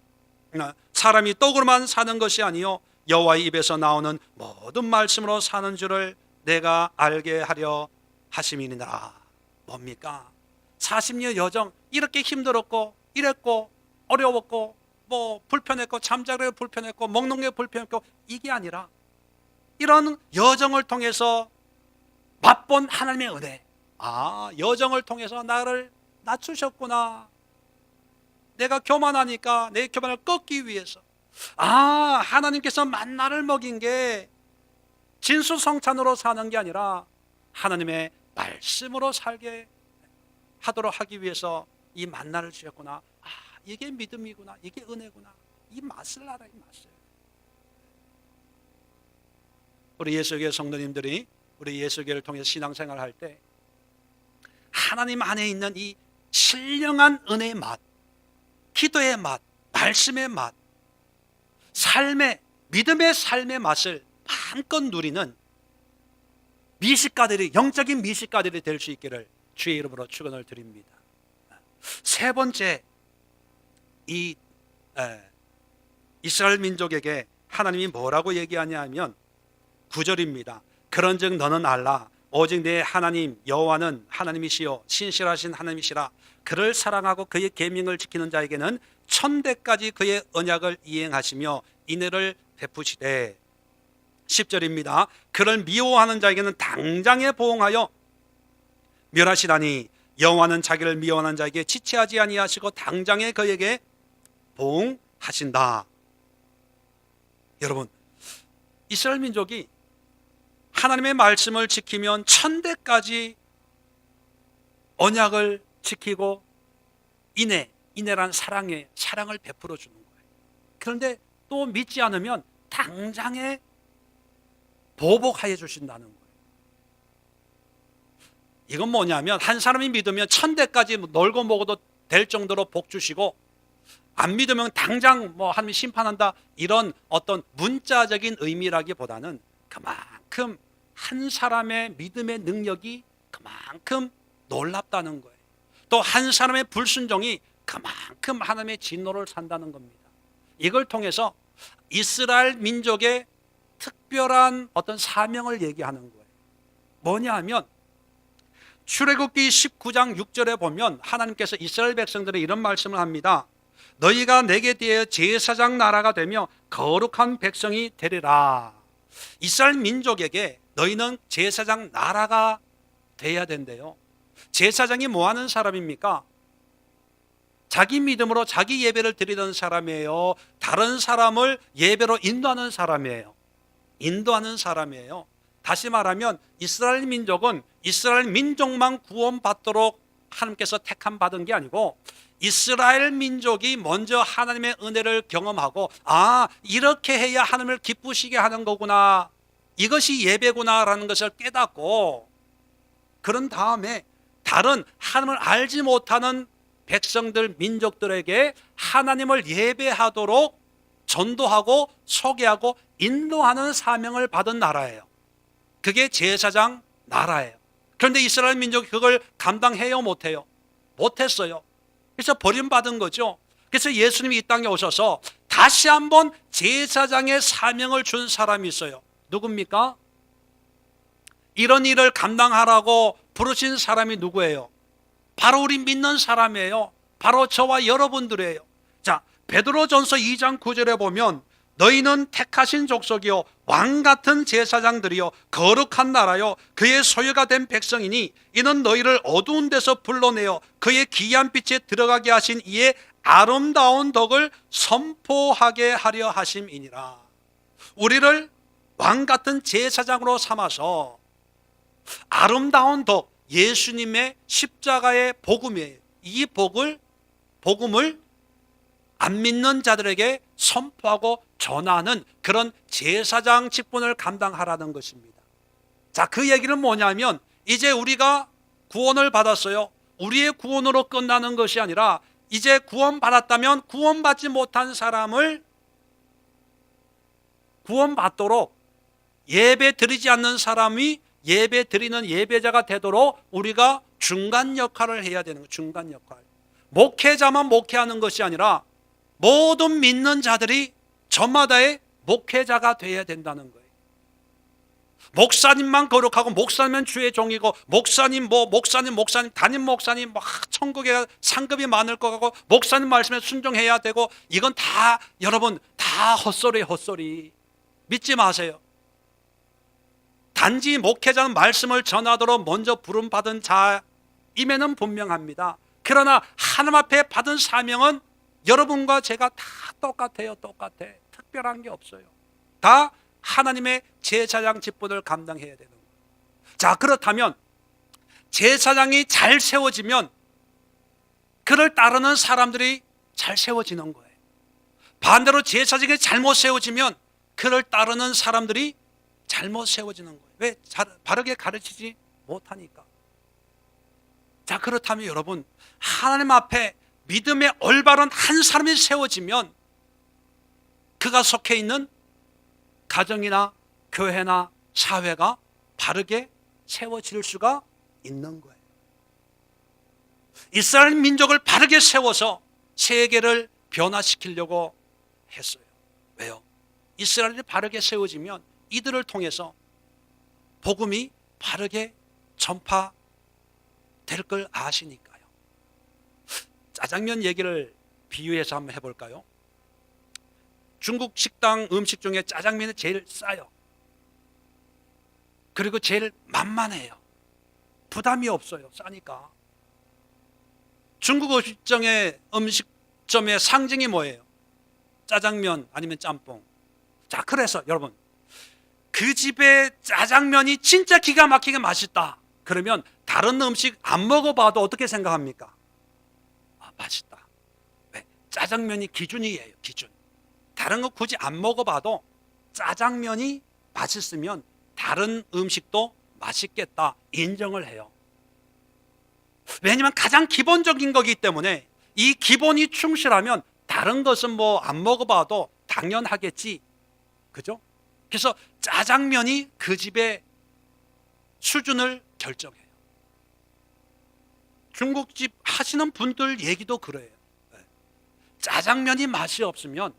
사람이 떡으로만 사는 것이 아니요 여호와의 입에서 나오는 모든 말씀으로 사는 줄을 내가 알게 하려 하심이니라. 뭡니까? 40년 여정, 이렇게 힘들었고 이랬고 어려웠고 뭐 불편했고 잠자리가 불편했고 먹는 게 불편했고, 이게 아니라 이런 여정을 통해서 맛본 하나님의 은혜. 여정을 통해서 나를 낮추셨구나. 내가 교만하니까 내 교만을 꺾기 위해서 하나님께서 만나를 먹인 게 진수성찬으로 사는 게 아니라 하나님의 말씀으로 살게 하도록 하기 위해서 이 만나를 주셨구나. 이게 믿음이구나. 이게 은혜구나. 이 맛을 알아, 이 맛을. 우리 예수교회 성도님들이 우리 예수교회를 통해서 신앙생활을 할 때 하나님 안에 있는 이 신령한 은혜의 맛, 기도의 맛, 말씀의 맛, 믿음의 삶의 맛을 마음껏 누리는 미식가들이, 영적인 미식가들이 될 수 있기를 주의 이름으로 축원을 드립니다. 세 번째, 이 이스라엘 민족에게 하나님이 뭐라고 얘기하냐 하면 9절입니다. 그런즉 너는 알라. 오직 내 하나님 여호와는 하나님이시요 신실하신 하나님이시라. 그를 사랑하고 그의 계명을 지키는 자에게는 천대까지 그의 언약을 이행하시며 인애를 베푸시되. 10절입니다. 그를 미워하는 자에게는 당장에 보응하여 멸하시다니 여호와는 자기를 미워하는 자에게 지체하지 아니하시고 당장에 그에게 보응하신다. 여러분, 이스라엘 민족이 하나님의 말씀을 지키면 천대까지 언약을 지키고 인애란 사랑을 베풀어 주는 거예요. 그런데 또 믿지 않으면 당장에 보복하여 주신다는 거예요. 이건 뭐냐면 한 사람이 믿으면 천대까지 놀고 먹어도 될 정도로 복 주시고 안 믿으면 당장 뭐 하나님이 심판한다, 이런 어떤 문자적인 의미라기보다는 그만큼 한 사람의 믿음의 능력이 그만큼 놀랍다는 거예요. 또 한 사람의 불순종이 그만큼 하나님의 진노를 산다는 겁니다. 이걸 통해서 이스라엘 민족의 특별한 어떤 사명을 얘기하는 거예요. 뭐냐 하면 출애굽기 19장 6절에 보면 하나님께서 이스라엘 백성들에 이런 말씀을 합니다. 너희가 내게 대하여 제사장 나라가 되며 거룩한 백성이 되리라. 이스라엘 민족에게 너희는 제사장 나라가 돼야 된대요. 제사장이 뭐 하는 사람입니까? 자기 믿음으로 자기 예배를 드리던 사람이에요? 다른 사람을 예배로 인도하는 사람이에요? 인도하는 사람이에요. 다시 말하면 이스라엘 민족은 이스라엘 민족만 구원받도록 하나님께서 택함 받은 게 아니고 이스라엘 민족이 먼저 하나님의 은혜를 경험하고 이렇게 해야 하나님을 기쁘시게 하는 거구나, 이것이 예배구나라는 것을 깨닫고 그런 다음에 다른 하나님을 알지 못하는 백성들, 민족들에게 하나님을 예배하도록 전도하고 소개하고 인도하는 사명을 받은 나라예요. 그게 제사장 나라예요. 그런데 이스라엘 민족이 그걸 감당해요, 못해요? 못했어요. 그래서 버림받은 거죠. 그래서 예수님이 이 땅에 오셔서 다시 한번 제사장의 사명을 준 사람이 있어요. 누굽니까? 이런 일을 감당하라고 부르신 사람이 누구예요? 바로 우리 믿는 사람이에요. 바로 저와 여러분들이에요. 자, 베드로전서 2장 9절에 보면 너희는 택하신 족속이요 왕같은 제사장들이요 거룩한 나라요 그의 소유가 된 백성이니 이는 너희를 어두운 데서 불러내어 그의 귀한 빛에 들어가게 하신 이의 아름다운 덕을 선포하게 하려 하심이니라. 우리를 왕같은 제사장으로 삼아서 아름다운 덕, 예수님의 십자가의 복음이에요. 이 복음을 안 믿는 자들에게 선포하고 전하는 그런 제사장 직분을 감당하라는 것입니다. 자, 그 얘기는 뭐냐면 이제 우리가 구원을 받았어요. 우리의 구원으로 끝나는 것이 아니라 이제 구원받았다면 구원받지 못한 사람을 구원받도록 예배 드리지 않는 사람이 예배 드리는 예배자가 되도록 우리가 중간 역할을 해야 되는 거예요. 중간 역할. 목회자만 목회하는 것이 아니라 모든 믿는 자들이 저마다의 목회자가 되어야 된다는 거예요. 목사님만 거룩하고 목사님은 주의 종이고 목사님 담임 목사님 천국에 상급이 많을 것 같고 목사님 말씀에 순종해야 되고 이건 다 여러분 다 헛소리예요. 헛소리. 믿지 마세요. 단지 목회자는 말씀을 전하도록 먼저 부름받은 자임에는 분명합니다. 그러나 하나님 앞에 받은 사명은 여러분과 제가 다 똑같아요. 똑같아. 특별한 게 없어요. 다 하나님의 제사장 직분을 감당해야 되는 거예요. 자, 그렇다면 제사장이 잘 세워지면 그를 따르는 사람들이 잘 세워지는 거예요. 반대로 제사장이 잘못 세워지면 그를 따르는 사람들이 잘못 세워지는 거예요. 왜? 바르게 가르치지 못하니까. 자, 그렇다면 여러분 하나님 앞에 믿음의 올바른 한 사람이 세워지면 그가 속해 있는 가정이나 교회나 사회가 바르게 세워질 수가 있는 거예요. 이스라엘 민족을 바르게 세워서 세계를 변화시키려고 했어요. 왜요? 이스라엘이 바르게 세워지면 이들을 통해서 복음이 바르게 전파될 걸 아시니까요. 짜장면 얘기를 비유해서 한번 해볼까요? 중국 식당 음식 중에 짜장면이 제일 싸요. 그리고 제일 만만해요. 부담이 없어요. 싸니까. 중국 음식점의 상징이 뭐예요? 짜장면 아니면 짬뽕. 자, 그래서 여러분 그 집의 짜장면이 진짜 기가 막히게 맛있다. 그러면 다른 음식 안 먹어봐도 어떻게 생각합니까? 맛있다. 왜? 짜장면이 기준이에요. 기준. 다른 거 굳이 안 먹어봐도 짜장면이 맛있으면 다른 음식도 맛있겠다 인정을 해요. 왜냐하면 가장 기본적인 거기 때문에 이 기본이 충실하면 다른 것은 뭐 안 먹어봐도 당연하겠지. 그죠? 그래서 짜장면이 그 집의 수준을 결정해요. 중국집 하시는 분들 얘기도 그래요. 짜장면이 맛이 없으면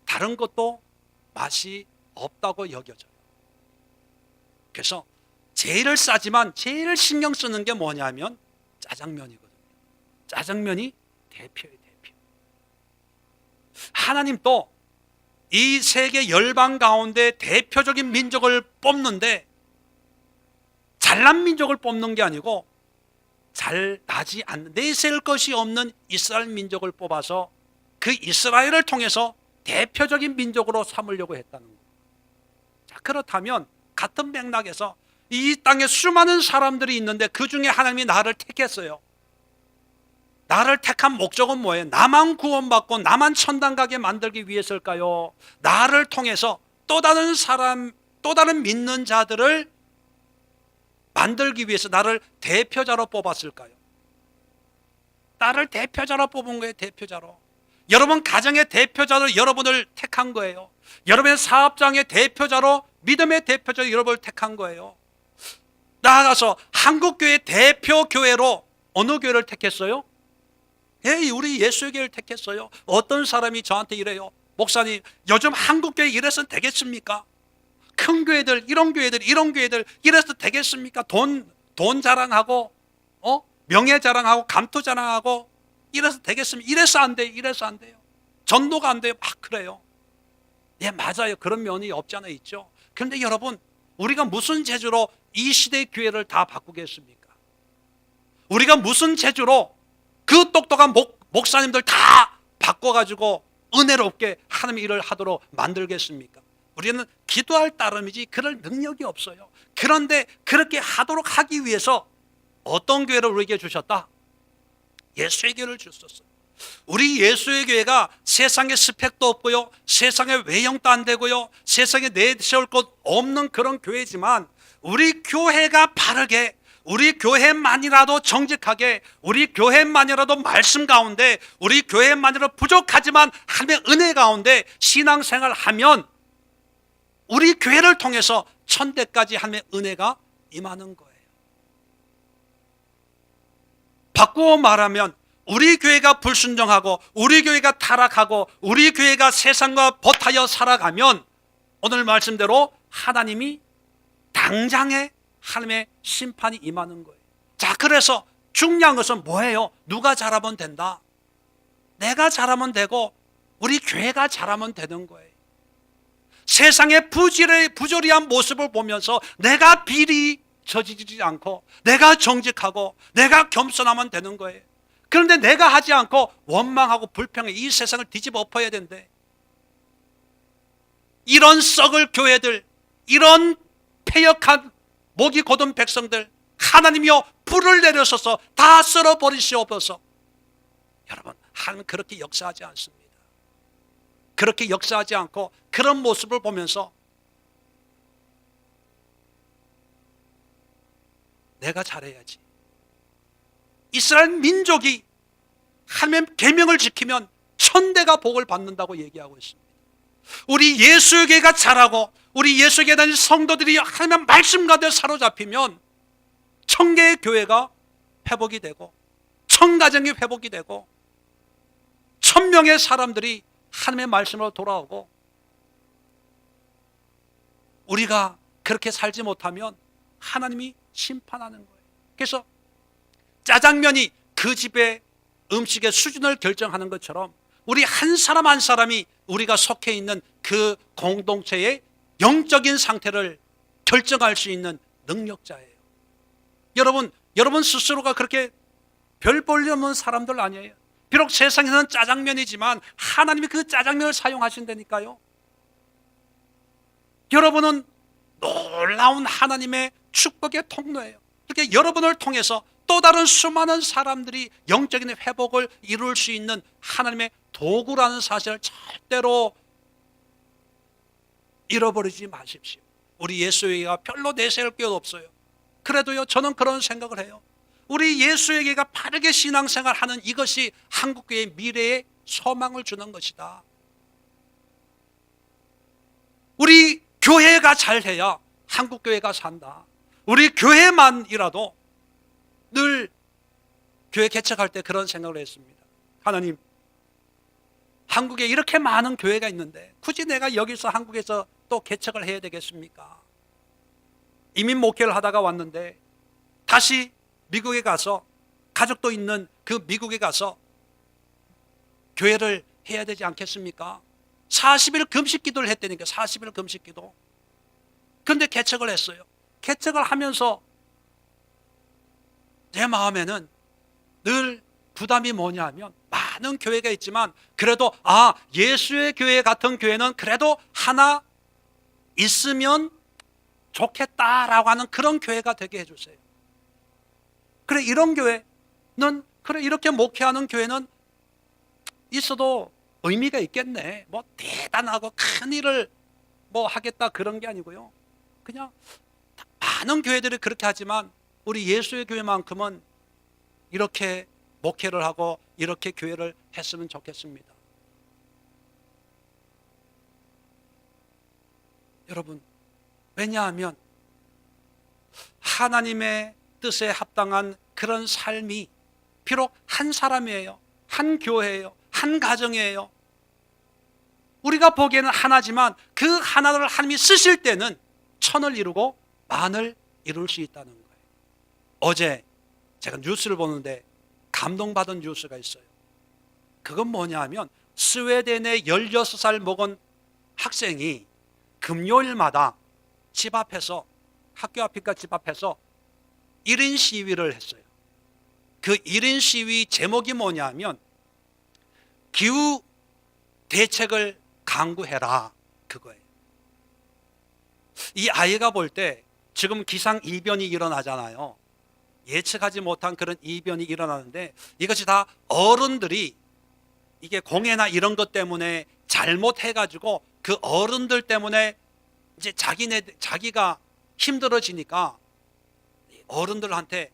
다른 것도 맛이 없다고 여겨져요. 그래서 제일 싸지만 제일 신경 쓰는 게 뭐냐면 짜장면이거든요. 짜장면이 대표예요, 대표. 하나님도 이 세계 열방 가운데 대표적인 민족을 뽑는데 잘난 민족을 뽑는 게 아니고 잘 나지 않는, 내세울 것이 없는 이스라엘 민족을 뽑아서 그 이스라엘을 통해서 대표적인 민족으로 삼으려고 했다는 거예요. 자, 그렇다면 같은 맥락에서 이 땅에 수많은 사람들이 있는데 그 중에 하나님이 나를 택했어요. 나를 택한 목적은 뭐예요? 나만 구원받고 나만 천당 가게 만들기 위해서일까요? 나를 통해서 또 다른 사람, 또 다른 믿는 자들을 만들기 위해서 나를 대표자로 뽑았을까요? 나를 대표자로 뽑은 거예요, 대표자로. 여러분 가정의 대표자로 여러분을 택한 거예요. 여러분의 사업장의 대표자로, 믿음의 대표자로 여러분을 택한 거예요. 나아가서 한국교회 대표교회로 어느 교회를 택했어요? 우리 예수교회를 택했어요. 어떤 사람이 저한테 이래요. 목사님, 요즘 한국교회 이래서는 되겠습니까? 큰 교회들, 이런 교회들 이래서 되겠습니까? 돈 자랑하고 명예 자랑하고 감투 자랑하고 이래서 되겠습니까? 이래서 안 돼요. 이래서 안 돼요. 전도가 안 돼요. 막 그래요. 예, 맞아요. 그런 면이 없지 않아 있죠. 그런데 여러분, 우리가 무슨 재주로 이 시대의 교회를 다 바꾸겠습니까? 우리가 무슨 재주로 그 똑똑한 목사님들 다 바꿔가지고 은혜롭게 하나님의 일을 하도록 만들겠습니까? 우리는 기도할 따름이지 그럴 능력이 없어요. 그런데 그렇게 하도록 하기 위해서 어떤 교회를 우리에게 주셨다? 예수의 교회를 주셨어요. 우리 예수의 교회가 세상에 스펙도 없고요, 세상에 외형도 안 되고요, 세상에 내세울 것 없는 그런 교회지만 우리 교회가 바르게, 우리 교회만이라도 정직하게, 우리 교회만이라도 말씀 가운데, 우리 교회만이라도 부족하지만 하나님의 은혜 가운데 신앙생활을 하면 우리 교회를 통해서 천대까지 하나님의 은혜가 임하는 거예요. 바꾸어 말하면 우리 교회가 불순종하고 우리 교회가 타락하고 우리 교회가 세상과 버타여 살아가면 오늘 말씀대로 하나님이 당장에 하나님의 심판이 임하는 거예요. 자, 그래서 중요한 것은 뭐예요? 누가 잘하면 된다. 내가 잘하면 되고 우리 교회가 잘하면 되는 거예요. 세상의 부조리한 모습을 보면서 내가 비리 저지르지 않고 내가 정직하고 내가 겸손하면 되는 거예요. 그런데 내가 하지 않고 원망하고 불평해 이 세상을 뒤집어 엎어야 된대. 이런 썩을 교회들, 이런 패역한 목이 곧은 백성들, 하나님이여 불을 내려서서 다 썰어버리시옵소서. 여러분, 하나님은 그렇게 역사하지 않습니다. 그렇게 역사하지 않고 그런 모습을 보면서 내가 잘해야지. 이스라엘 민족이 하나님의 계명을 지키면 천대가 복을 받는다고 얘기하고 있습니다. 우리 예수교회가 잘하고 우리 예수교회 다니는 성도들이 하나님의 말씀 가운데 사로잡히면 천개의 교회가 회복이 되고 천가정이 회복이 되고 1000명의 사람들이 하나님의 말씀으로 돌아오고, 우리가 그렇게 살지 못하면 하나님이 심판하는 거예요. 그래서 짜장면이 그 집의 음식의 수준을 결정하는 것처럼 우리 한 사람 한 사람이 우리가 속해 있는 그 공동체의 영적인 상태를 결정할 수 있는 능력자예요. 여러분 스스로가 그렇게 별 볼일 없는 사람들 아니에요. 비록 세상에서는 짜장면이지만 하나님이 그 짜장면을 사용하신다니까요. 여러분은 놀라운 하나님의 축복의 통로예요. 그렇게 여러분을 통해서 또 다른 수많은 사람들이 영적인 회복을 이룰 수 있는 하나님의 도구라는 사실을 절대로 잃어버리지 마십시오. 우리 예수교회가 별로 내세울 게 없어요. 그래도요, 저는 그런 생각을 해요. 우리 예수의 교회가 바르게 신앙생활하는 이것이 한국교회의 미래에 소망을 주는 것이다. 우리 교회가 잘해야 한국교회가 산다. 우리 교회만이라도 늘 교회 개척할 때 그런 생각을 했습니다. 하나님, 한국에 이렇게 많은 교회가 있는데 굳이 내가 여기서 한국에서 또 개척을 해야 되겠습니까? 이민 목회를 하다가 왔는데 다시 미국에 가서 가족도 있는 그 미국에 가서 교회를 해야 되지 않겠습니까? 40일 금식 기도를 했다니까. 40일 금식 기도. 그런데 개척을 했어요. 개척을 하면서 내 마음에는 늘 부담이 뭐냐 하면 많은 교회가 있지만 그래도 예수의 교회 같은 교회는 그래도 하나 있으면 좋겠다라고 하는 그런 교회가 되게 해주세요. 그래, 이런 교회는, 그래, 이렇게 목회하는 교회는 있어도 의미가 있겠네. 뭐 대단하고 큰 일을 뭐 하겠다 그런 게 아니고요. 그냥 많은 교회들이 그렇게 하지만 우리 예수의 교회만큼은 이렇게 목회를 하고 이렇게 교회를 했으면 좋겠습니다. 여러분, 왜냐하면 하나님의 뜻에 합당한 그런 삶이 비록 한 사람이에요. 한 교회예요. 한 가정이에요. 우리가 보기에는 하나지만 그 하나를 하나님이 쓰실 때는 천을 이루고 만을 이룰 수 있다는 거예요. 어제 제가 뉴스를 보는데 감동받은 뉴스가 있어요. 그건 뭐냐 하면 스웨덴의 16살 먹은 학생이 금요일마다 집 앞에서, 학교 앞이니까 집 앞에서 1인 시위를 했어요. 그 1인 시위 제목이 뭐냐 하면 기후 대책을 강구해라, 그거예요. 이 아이가 볼 때 지금 기상 이변이 일어나잖아요. 예측하지 못한 그런 이변이 일어나는데 이것이 다 어른들이 이게 공해나 이런 것 때문에 잘못해가지고 그 어른들 때문에 이제 자기가 힘들어지니까 어른들한테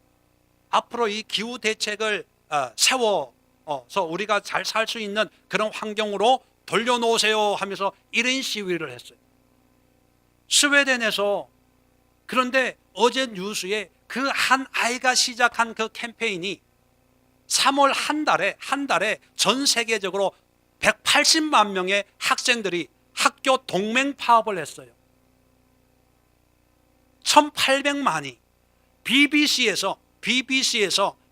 앞으로 이 기후 대책을 세워서 우리가 잘 살 수 있는 그런 환경으로 돌려놓으세요 하면서 1인 시위를 했어요. 스웨덴에서. 그런데 어제 뉴스에 그 한 아이가 시작한 그 캠페인이 3월 한 달에 전 세계적으로 180만 명의 학생들이 학교 동맹 파업을 했어요. 1800만이 BBC에서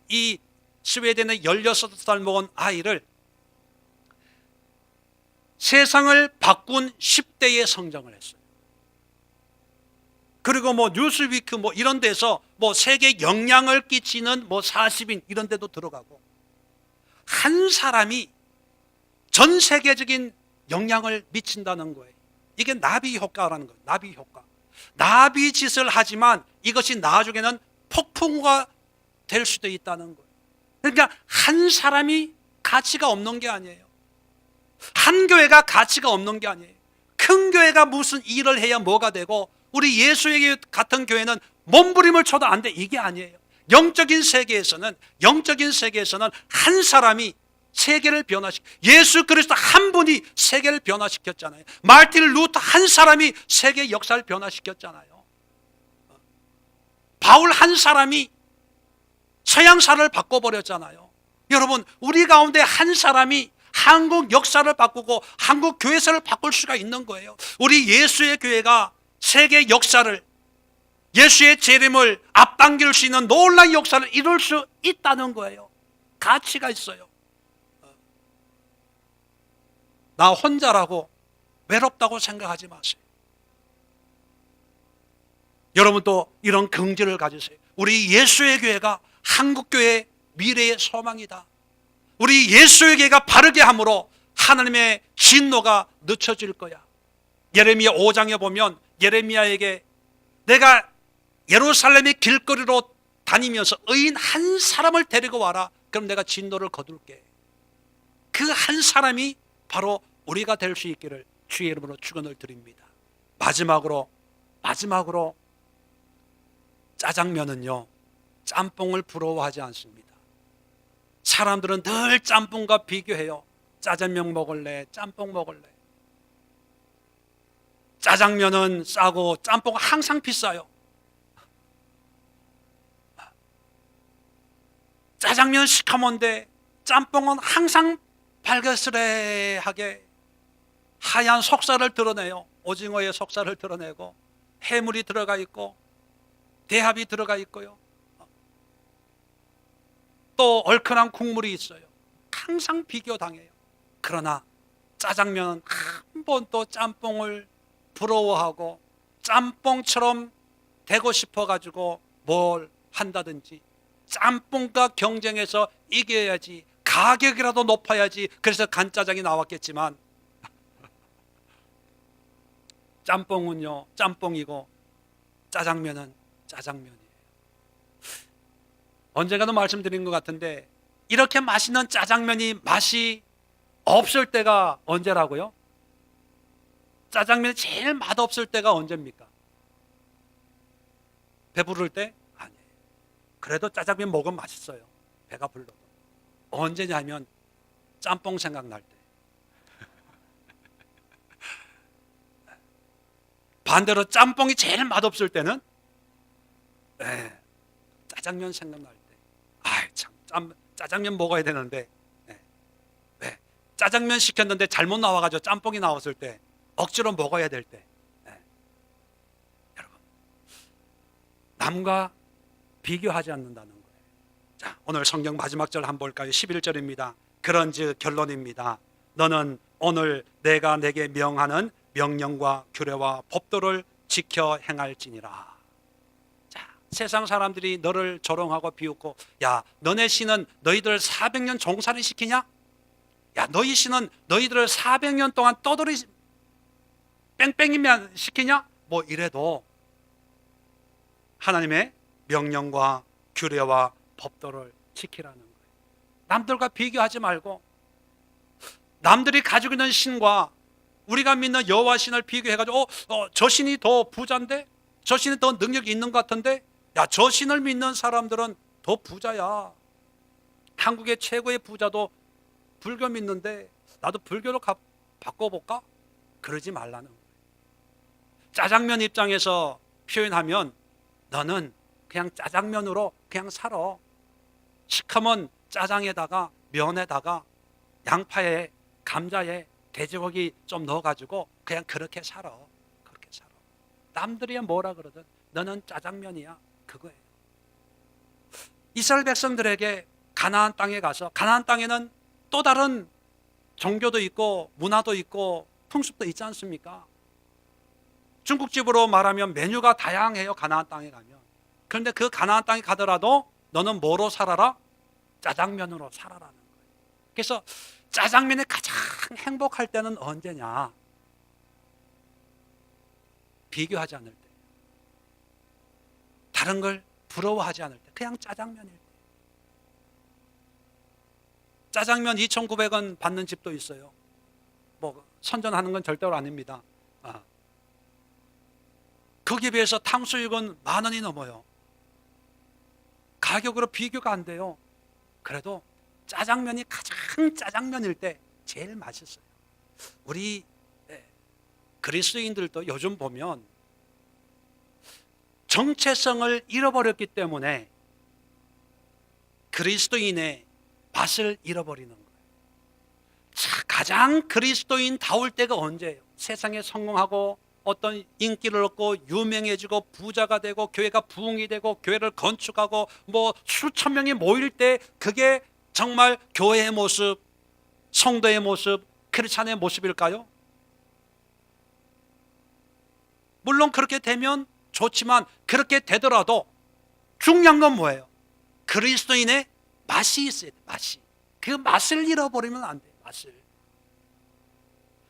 이 스웨덴의 16살 먹은 아이를 세상을 바꾼 10대의 성장을 했어요. 그리고 뭐 뉴스위크 뭐 이런 데서 뭐 세계 영향을 끼치는 뭐 40인 이런 데도 들어가고 한 사람이 전 세계적인 영향을 미친다는 거예요. 이게 나비 효과라는 거예요. 나비 효과. 나비 짓을 하지만 이것이 나중에는 폭풍우가 될 수도 있다는 거예요. 그러니까 한 사람이 가치가 없는 게 아니에요. 한 교회가 가치가 없는 게 아니에요. 큰 교회가 무슨 일을 해야 뭐가 되고 우리 예수의 같은 교회는 몸부림을 쳐도 안 돼, 이게 아니에요. 영적인 세계에서는 한 사람이 세계를 변화시켜. 예수 그리스도 한 분이 세계를 변화시켰잖아요. 마르틴 루터 한 사람이 세계 역사를 변화시켰잖아요. 바울 한 사람이 서양사를 바꿔버렸잖아요. 여러분, 우리 가운데 한 사람이 한국 역사를 바꾸고 한국 교회사를 바꿀 수가 있는 거예요. 우리 예수의 교회가 세계 역사를, 예수의 재림을 앞당길 수 있는 놀라운 역사를 이룰 수 있다는 거예요. 가치가 있어요. 나 혼자라고 외롭다고 생각하지 마세요. 여러분도 이런 긍지를 가지세요. 우리 예수의 교회가 한국교회의 미래의 소망이다. 우리 예수의 교회가 바르게 함으로 하나님의 진노가 늦춰질 거야. 예레미야 5장에 보면 예레미야에게 내가 예루살렘의 길거리로 다니면서 의인 한 사람을 데리고 와라. 그럼 내가 진노를 거둘게. 그 한 사람이 바로 우리가 될 수 있기를 주의 이름으로 축원을 드립니다. 마지막으로 짜장면은요, 짬뽕을 부러워하지 않습니다. 사람들은 늘 짬뽕과 비교해요. 짜장면 먹을래? 짬뽕 먹을래? 짜장면은 싸고 짬뽕은 항상 비싸요. 짜장면 시커먼데 짬뽕은 항상 발그스레하게 하얀 속살을 드러내요. 오징어의 속살을 드러내고 해물이 들어가 있고 대합이 들어가 있고요. 또 얼큰한 국물이 있어요. 항상 비교당해요. 그러나 짜장면은 한 번도 짬뽕을 부러워하고 짬뽕처럼 되고 싶어가지고 뭘 한다든지 짬뽕과 경쟁해서 이겨야지, 가격이라도 높아야지, 그래서 간짜장이 나왔겠지만 짬뽕은요 짬뽕이고 짜장면은 짜장면이에요. 언젠가도 말씀드린 것 같은데 이렇게 맛있는 짜장면이 맛이 없을 때가 언제라고요? 짜장면이 제일 맛없을 때가 언제입니까? 배부를 때? 아니에요. 그래도 짜장면 먹으면 맛있어요. 배가 불러도. 언제냐면 짬뽕 생각날 때. 반대로 짬뽕이 제일 맛없을 때는 짜장면 생각날 때. 아이 참, 짜장면 먹어야 되는데 왜? 짜장면 시켰는데 잘못 나와가지고 짬뽕이 나왔을 때, 억지로 먹어야 될 때. 여러분, 남과 비교하지 않는다는 거예요. 자, 오늘 성경 마지막 절 한번 볼까요? 11절입니다. 그런즉 결론입니다. 너는 오늘 내가 내게 명하는 명령과 규례와 법도를 지켜 행할지니라. 자, 세상 사람들이 너를 조롱하고 비웃고, 야, 너네 신은 너희들 400년 종살이 시키냐? 야, 너희 신은 너희들을 400년 동안 떠돌이 뺑뺑이면 시키냐? 뭐 이래도 하나님의 명령과 규례와 법도를 지키라는 거예요. 남들과 비교하지 말고 남들이 가지고 있는 신과 우리가 믿는 여호와 신을 비교해가지고 저 신이 더 부자인데? 저 신이 더 능력이 있는 것 같은데? 야, 저 신을 믿는 사람들은 더 부자야. 한국의 최고의 부자도 불교 믿는데 나도 불교로 바꿔볼까? 그러지 말라는 거예요. 짜장면 입장에서 표현하면 너는 그냥 짜장면으로 그냥 살아. 시커먼 짜장에다가 면에다가 양파에 감자에 돼지고기 좀 넣어가지고 그냥 그렇게 살아. 그렇게 살아. 남들이 뭐라 그러든 너는 짜장면이야. 그거예요. 이스라엘 백성들에게 가나안 땅에 가서, 가나안 땅에는 또 다른 종교도 있고 문화도 있고 풍습도 있지 않습니까? 중국집으로 말하면 메뉴가 다양해요. 가나안 땅에 가면. 그런데 그 가나안 땅에 가더라도 너는 뭐로 살아라? 짜장면으로 살아라는 거예요. 그래서 짜장면이 가장 행복할 때는 언제냐? 비교하지 않을 때, 다른 걸 부러워하지 않을 때, 그냥 짜장면일 때. 짜장면 2,900원 받는 집도 있어요. 뭐 선전하는 건 절대로 아닙니다. 거기에 비해서 탕수육은 10,000원이 넘어요. 가격으로 비교가 안 돼요. 그래도 짜장면이 가장 짜장면일 때 제일 맛있어요. 우리 그리스도인들도 요즘 보면 정체성을 잃어버렸기 때문에 그리스도인의 맛을 잃어버리는 거예요. 가장 그리스도인다울 때가 언제예요? 세상에 성공하고 어떤 인기를 얻고 유명해지고 부자가 되고 교회가 부흥이 되고 교회를 건축하고 뭐 수천 명이 모일 때, 그게 정말 교회의 모습, 성도의 모습, 크리스찬의 모습일까요? 물론 그렇게 되면 좋지만, 그렇게 되더라도 중요한 건 뭐예요? 그리스도인의 맛이 있어야 돼. 맛이. 그 맛을 잃어버리면 안 돼요. 맛을.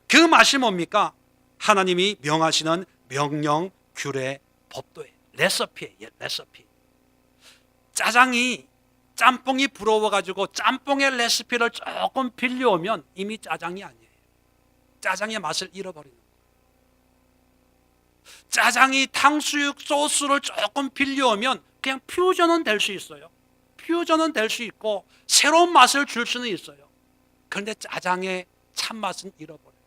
그 맛이 뭡니까? 하나님이 명하시는 명령, 규례, 법도예요. 레시피예요. 레시피. 짬뽕이 부러워가지고 짬뽕의 레시피를 조금 빌려오면 이미 짜장이 아니에요. 짜장의 맛을 잃어버리는 거예요. 짜장이 탕수육 소스를 조금 빌려오면 그냥 퓨전은 될 수 있어요. 퓨전은 될 수 있고 새로운 맛을 줄 수는 있어요. 그런데 짜장의 참맛은 잃어버려요.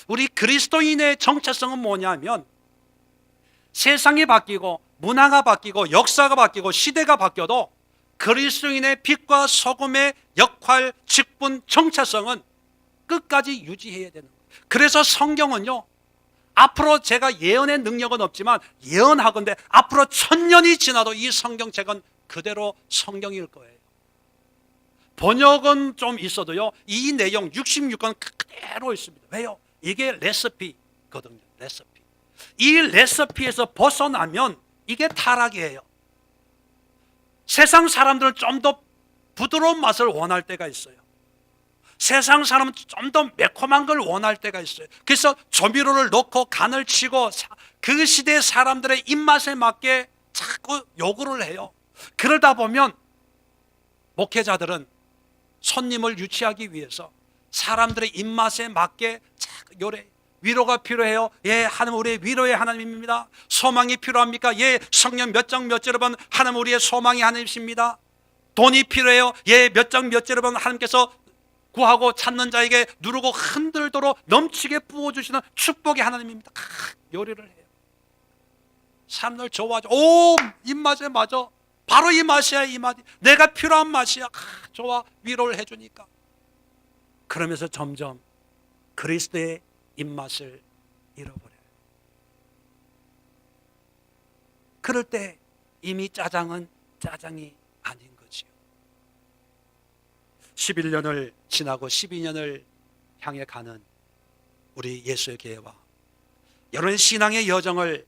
우리 그리스도인의 정체성은 뭐냐면 세상이 바뀌고 문화가 바뀌고 역사가 바뀌고 시대가 바뀌어도 그리스도인의 빛과 소금의 역할, 직분, 정체성은 끝까지 유지해야 되는 거예요. 그래서 성경은요, 앞으로 제가 예언의 능력은 없지만 예언하건대 앞으로 1000년이 지나도 이 성경책은 그대로 성경일 거예요. 번역은 좀 있어도요, 이 내용 66권 그대로 있습니다. 왜요? 이게 레시피거든요. 레시피. 이 레시피에서 벗어나면 이게 타락이에요. 세상 사람들은 좀 더 부드러운 맛을 원할 때가 있어요. 세상 사람은 좀 더 매콤한 걸 원할 때가 있어요. 그래서 조미료를 넣고 간을 치고 그 시대 사람들의 입맛에 맞게 자꾸 요구를 해요. 그러다 보면 목회자들은 손님을 유치하기 위해서 사람들의 입맛에 맞게 자꾸 요래. 위로가 필요해요. 예, 하나님 우리의 위로의 하나님입니다. 소망이 필요합니까? 예, 성령 몇 장 몇 절에 보면 하나님 우리의 소망이 하나님이십니다. 돈이 필요해요. 예, 몇 장 몇 절에 보면 하나님께서 구하고 찾는 자에게 누르고 흔들도록 넘치게 부어주시는 축복의 하나님입니다. 요리를 해요. 사람들 좋아하죠. 오, 입맛에 맞아. 바로 이 맛이야, 이 맛이. 내가 필요한 맛이야. 좋아, 위로를 해주니까. 그러면서 점점 그리스도의 입맛을 잃어버려요. 그럴 때 이미 짜장은 짜장이 아닌 거지요. 11년을 지나고 12년을 향해 가는 우리 예수의 교회와 여러분 신앙의 여정을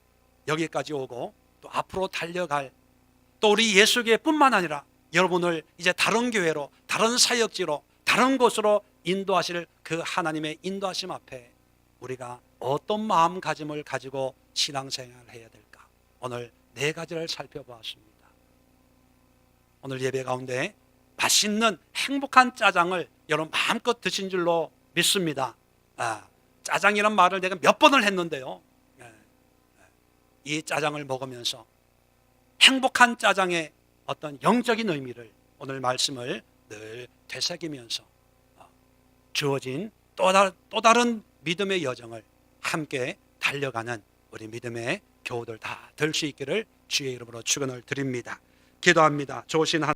여기까지 오고 또 앞으로 달려갈 또 우리 예수교회뿐만 아니라 여러분을 이제 다른 교회로 다른 사역지로 다른 곳으로 인도하실 그 하나님의 인도하심 앞에 우리가 어떤 마음가짐을 가지고 신앙생활을 해야 될까? 오늘 4가지를 살펴보았습니다. 오늘 예배 가운데 맛있는 행복한 짜장을 여러분 마음껏 드신 줄로 믿습니다. 짜장이란 말을 내가 몇 번을 했는데요, 이 짜장을 먹으면서 행복한 짜장의 어떤 영적인 의미를 오늘 말씀을 늘 되새기면서 주어진 또 다른 믿음의 여정을 함께 달려가는 우리 믿음의 교우들 다 될 수 있기를 주의 이름으로 축원을 드립니다. 기도합니다. 좋으신 하나님,